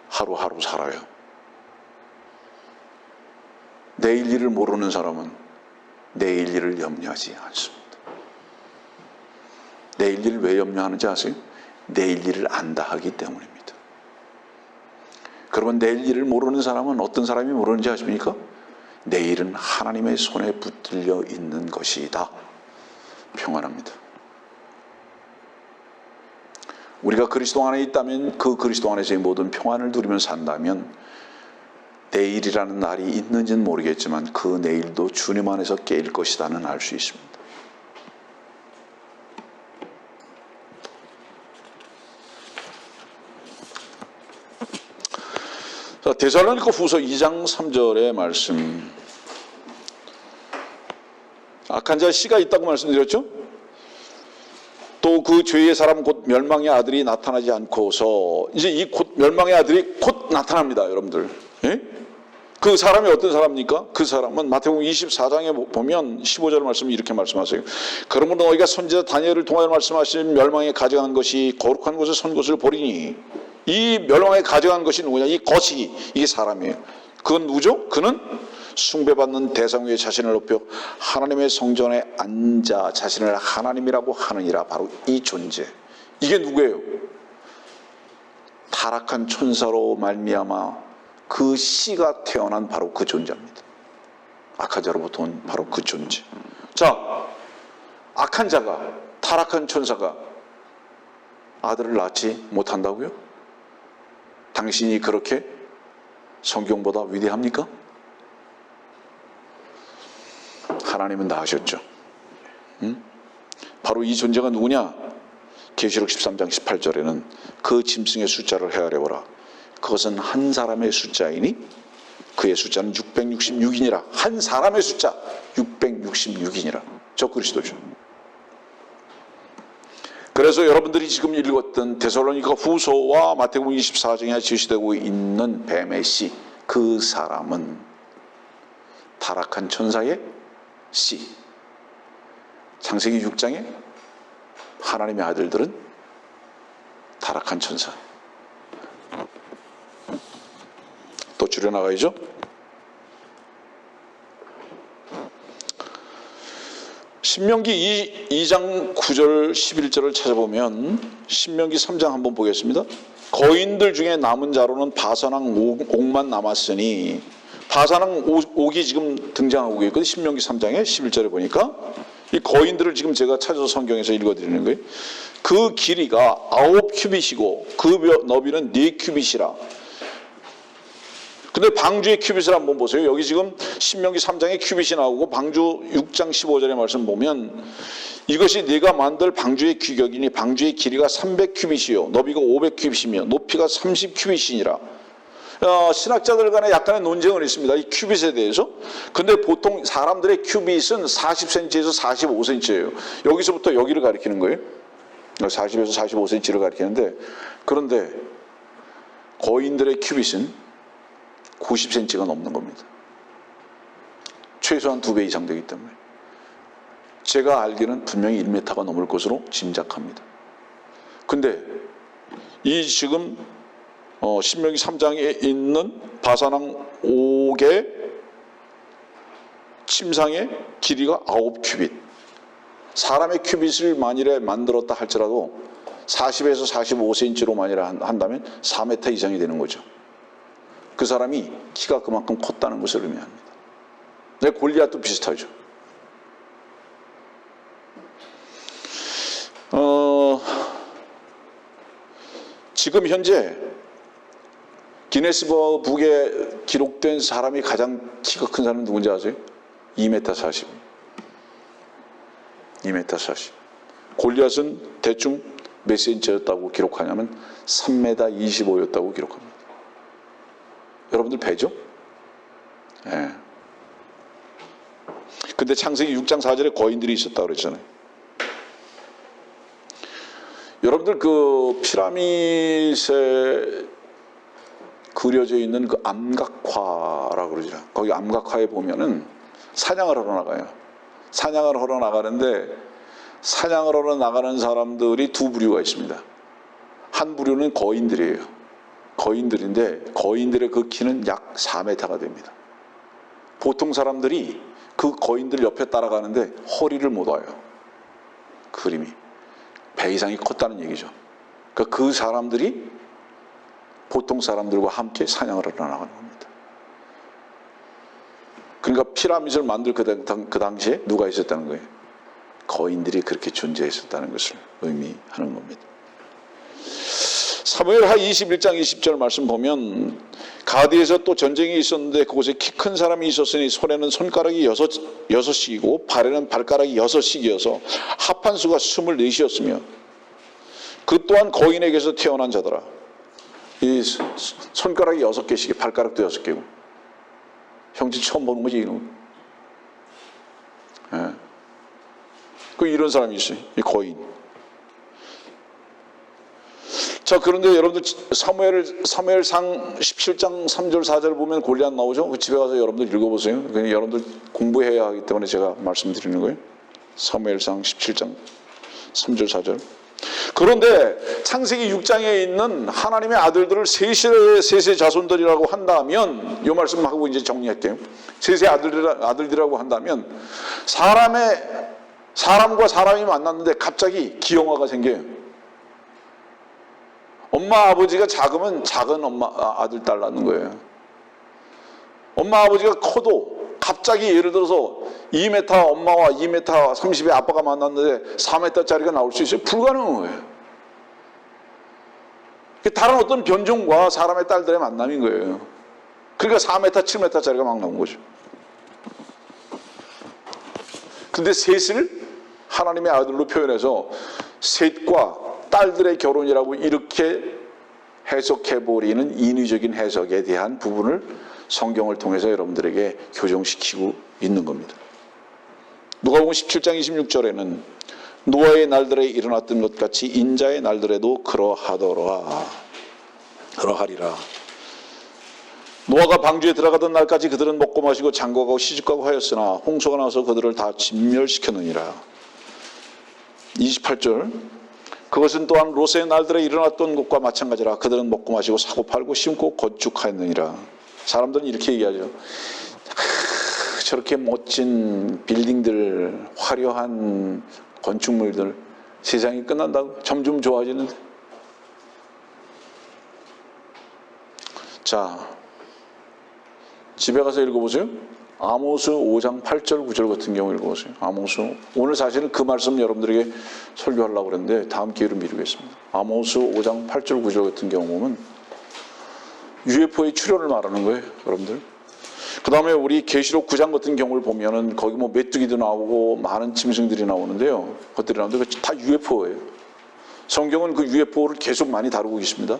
하루하루 살아요. 내일 일을 모르는 사람은 내일 일을 염려하지 않습니다. 내일 일을 왜 염려하는지 아세요? 내일 일을 안다 하기 때문입니다. 그러면 내일 일을 모르는 사람은 어떤 사람이 모르는지 아십니까? 내일은 하나님의 손에 붙들려 있는 것이다. 평안합니다. 우리가 그리스도 안에 있다면, 그 그리스도 안에서의 모든 평안을 누리며 산다면, 내일이라는 날이 있는지는 모르겠지만 그 내일도 주님 안에서 깨일 것이다는 알 수 있습니다. 자, 데살로니가 후서 2장 3절의 말씀. 악한 자 씨가 있다고 말씀드렸죠? 또 그 죄의 사람 곧 멸망의 아들이 나타나지 않고서, 이제 이 곧 멸망의 아들이 곧 나타납니다, 여러분들. 예? 그 사람이 어떤 사람입니까? 그 사람은 마태복음 24장에 보면 15절 말씀 이렇게 말씀하세요. 그러므로 너희가 선지자 다니엘을 통하여 말씀하신 멸망에 가져간 것이 거룩한 곳에 선 것을 보리니, 이 멸망에 가져간 것이 누구냐? 이 것이, 이게 사람이에요. 그건 누구죠? 그는 숭배받는 대상 위에 자신을 높여 하나님의 성전에 앉아 자신을 하나님이라고 하느니라. 바로 이 존재. 이게 누구예요? 타락한 천사로 말미암아 그 씨가 태어난 바로 그 존재입니다. 악한 자로부터 온 바로 그 존재. 자, 악한 자가, 타락한 천사가 아들을 낳지 못한다고요? 당신이 그렇게 성경보다 위대합니까? 하나님은 낳으셨죠. 바로 이 존재가 누구냐? 계시록 13장 18절에는 그 짐승의 숫자를 헤아려보라. 그것은 한 사람의 숫자이니 그의 숫자는 666이니라. 한 사람의 숫자 666이니라. 저 그리스도죠. 그래서 여러분들이 지금 읽었던 데살로니가 후서와 마태복음 24장에 제시되고 있는 뱀의 씨, 그 사람은 타락한 천사의 씨. 창세기 6장에 하나님의 아들들은 타락한 천사. 또 줄여나가야죠. 신명기 2장 9절 11절을 찾아보면, 신명기 3장 한번 보겠습니다. 거인들 중에 남은 자로는 바산왕 옥만 남았으니, 바산왕 옥이 지금 등장하고 있거든요. 신명기 3장에 11절에 보니까 이 거인들을 지금 제가 찾아서 성경에서 읽어드리는 거예요. 그 길이가 9 큐빗이고 그 너비는 4 큐빗이라. 근데 방주의 큐빗을 한번 보세요. 여기 지금 신명기 3장에 큐빗이 나오고 방주 6장 15절의 말씀 보면 이것이 네가 만들 방주의 규격이니 방주의 길이가 300 큐빗이요 너비가 500 큐빗이며 높이가 30 큐빗이니라. 신학자들 간에 약간의 논쟁은 있습니다. 이 큐빗에 대해서. 근데 보통 사람들의 큐빗은 40cm에서 45cm예요. 여기서부터 여기를 가리키는 거예요. 40에서 45cm를 가리키는데, 그런데 거인들의 큐빗은 90cm가 넘는 겁니다. 최소한 2배 이상 되기 때문에. 제가 알기는 분명히 1m가 넘을 것으로 짐작합니다. 근데 이 지금 신명기 3장에 있는 바산왕 옥의 침상의 길이가 9 큐빗. 사람의 큐빗을 만일에 만들었다 할지라도 40에서 45cm로 만일에 한다면 4m 이상이 되는 거죠. 그 사람이 키가 그만큼 컸다는 것을 의미합니다. 네, 골리앗도 비슷하죠. 지금 현재 기네스북에 기록된 사람이 가장 키가 큰 사람은 누군지 아세요? 2m 40. 2m 40. 골리앗은 대충 몇 센치였다고 기록하냐면 3m 25였다고 기록합니다. 여러분들 배죠? 예. 네. 근데 창세기 6장 4절에 거인들이 있었다고 그랬잖아요. 여러분들 그 피라밋에 그려져 있는 그 암각화라고 그러죠. 거기 암각화에 보면은 사냥을 하러 나가요. 사냥을 하러 나가는데 사냥을 하러 나가는 사람들이 2 부류가 있습니다. 한 부류는 거인들이에요. 거인들인데 거인들의 그 키는 약 4m가 됩니다. 보통 사람들이 그 거인들 옆에 따라가는데 허리를 못 와요. 그림이. 배 이상이 컸다는 얘기죠. 그러니까 그 사람들이 보통 사람들과 함께 사냥을 하러 나가는 겁니다. 그러니까 피라밋을 만들 그 당시에 누가 있었다는 거예요? 거인들이 그렇게 존재했었다는 것을 의미하는 겁니다. 사무엘하 21장 20절 말씀 보면 가드에서 또 전쟁이 있었는데 그곳에 키 큰 사람이 있었으니 손에는 손가락이 6씩이고 발에는 발가락이 6씩이어서 합한 수가 24이었으며 그 또한 거인에게서 태어난 자더라. 이 손가락이 6개씩, 발가락도 6개고. 형제 처음 보는 거지, 이놈. 예. 그 이런 사람이 있어요. 이 거인. 자, 그런데 여러분들 사무엘상 17장 3절 4절 보면 골리앗 나오죠? 그 집에 가서 여러분들 읽어보세요. 그냥 여러분들 공부해야 하기 때문에 제가 말씀드리는 거예요. 사무엘상 17장 3절 4절. 그런데 창세기 6장에 있는 하나님의 아들들을 셋의 자손들이라고 한다면, 이 말씀하고 이제 정리할게요. 셋의 아들들이라고 한다면 사람과 사람이 만났는데 갑자기 기형아가 생겨요. 엄마 아버지가 작으면 작은 아들 딸 낳는 거예요. 엄마 아버지가 커도 갑자기 예를 들어서 2m 엄마와 2m 30의 아빠가 만났는데 4m짜리가 나올 수 있어요? 불가능한 거예요. 다른 어떤 변종과 사람의 딸들의 만남인 거예요. 그러니까 4m 7m짜리가 막 나온 거죠. 근데 셋을 하나님의 아들로 표현해서 셋과 딸들의 결혼이라고 이렇게 해석해버리는 인위적인 해석에 대한 부분을 성경을 통해서 여러분들에게 교정시키고 있는 겁니다. 누가복음 17장 26절에는 노아의 날들에 일어났던 것 같이 인자의 날들에도 그러하리라. 노아가 방주에 들어가던 날까지 그들은 먹고 마시고 장가가고 시집가고 하였으나 홍수가 나서 그들을 다 진멸시켰느니라. 28절 그것은 또한 롯의 날들에 일어났던 것과 마찬가지라. 그들은 먹고 마시고 사고 팔고 심고 건축하였느니라. 사람들은 이렇게 얘기하죠. 저렇게 멋진 빌딩들, 화려한 건축물들, 세상이 끝난다고? 점점 좋아지는데? 자, 집에 가서 읽어보세요. 아모스 5장 8절 9절 같은 경우 읽어보세요. 아모스. 오늘 사실은 그 말씀 여러분들에게 설교하려고 그랬는데 다음 기회로 미루겠습니다. 아모스 5장 8절 9절 같은 경우 보면 UFO의 출현을 말하는 거예요, 여러분들. 그 다음에 우리 계시록 9장 같은 경우를 보면은 거기 뭐 메뚜기도 나오고 많은 짐승들이 나오는데요. 그것들이 나오는데 다 UFO예요. 성경은 그 UFO를 계속 많이 다루고 있습니다.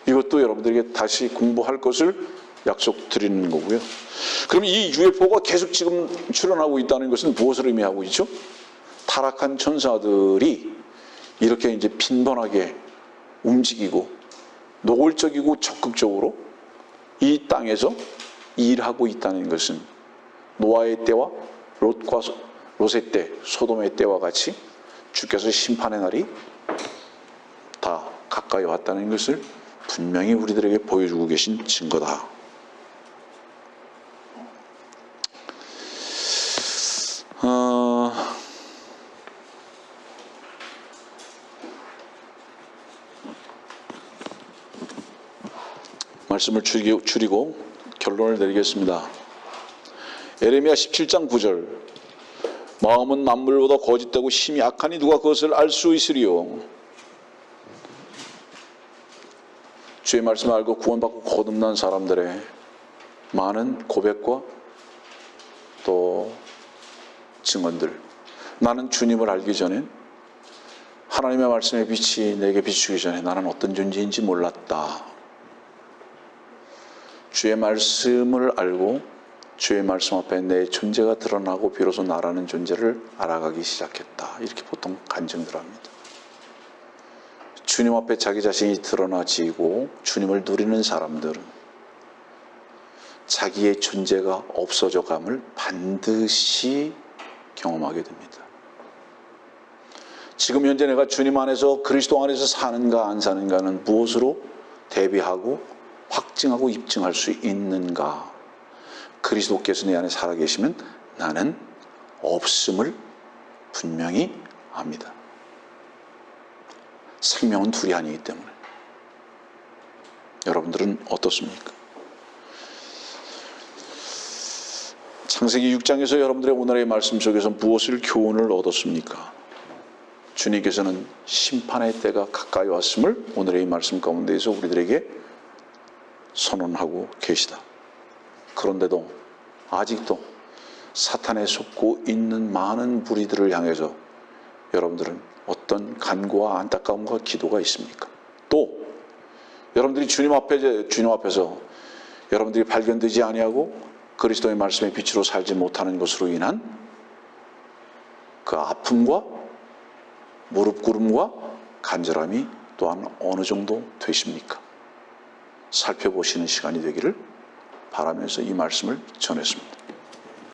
이것도 여러분들에게 다시 공부할 것을 약속드리는 거고요. 그럼 이 UFO가 계속 지금 출현하고 있다는 것은 무엇을 의미하고 있죠? 타락한 천사들이 이렇게 이제 빈번하게 움직이고 노골적이고 적극적으로 이 땅에서 일하고 있다는 것은 노아의 때와 롯의 때, 소돔의 때와 같이 주께서 심판의 날이 다 가까이 왔다는 것을 분명히 우리들에게 보여주고 계신 증거다. 말씀을 줄이고 결론을 내리겠습니다. 에레미야 17장 9절. 마음은 만물보다 거짓되고 심히 악하니 누가 그것을 알 수 있으리요. 주의 말씀을 알고 구원받고 거듭난 사람들의 많은 고백과 또 증언들. 나는 주님을 알기 전에, 하나님의 말씀의 빛이 내게 비추기 전에 나는 어떤 존재인지 몰랐다. 주의 말씀을 알고 주의 말씀 앞에 내 존재가 드러나고 비로소 나라는 존재를 알아가기 시작했다. 이렇게 보통 간증들 합니다. 주님 앞에 자기 자신이 드러나지고 주님을 누리는 사람들은 자기의 존재가 없어져감을 반드시 경험하게 됩니다. 지금 현재 내가 주님 안에서 그리스도 안에서 사는가 안 사는가는 무엇으로 대비하고 확증하고 입증할 수 있는가? 그리스도께서 내 안에 살아계시면 나는 없음을 분명히 압니다. 생명은 둘이 아니기 때문에. 여러분들은 어떻습니까? 창세기 6장에서 여러분들의 오늘의 말씀 속에서 무엇을 교훈을 얻었습니까? 주님께서는 심판의 때가 가까이 왔음을 오늘의 이 말씀 가운데에서 우리들에게 선언하고 계시다. 그런데도 아직도 사탄에 속고 있는 많은 무리들을 향해서 여러분들은 어떤 간구와 안타까움과 기도가 있습니까? 또 여러분들이 주님 앞에서 여러분들이 발견되지 아니하고 그리스도의 말씀의 빛으로 살지 못하는 것으로 인한 그 아픔과 무릎 꿇음과 간절함이 또한 어느 정도 되십니까? 살펴보시는 시간이 되기를 바라면서 이 말씀을 전했습니다.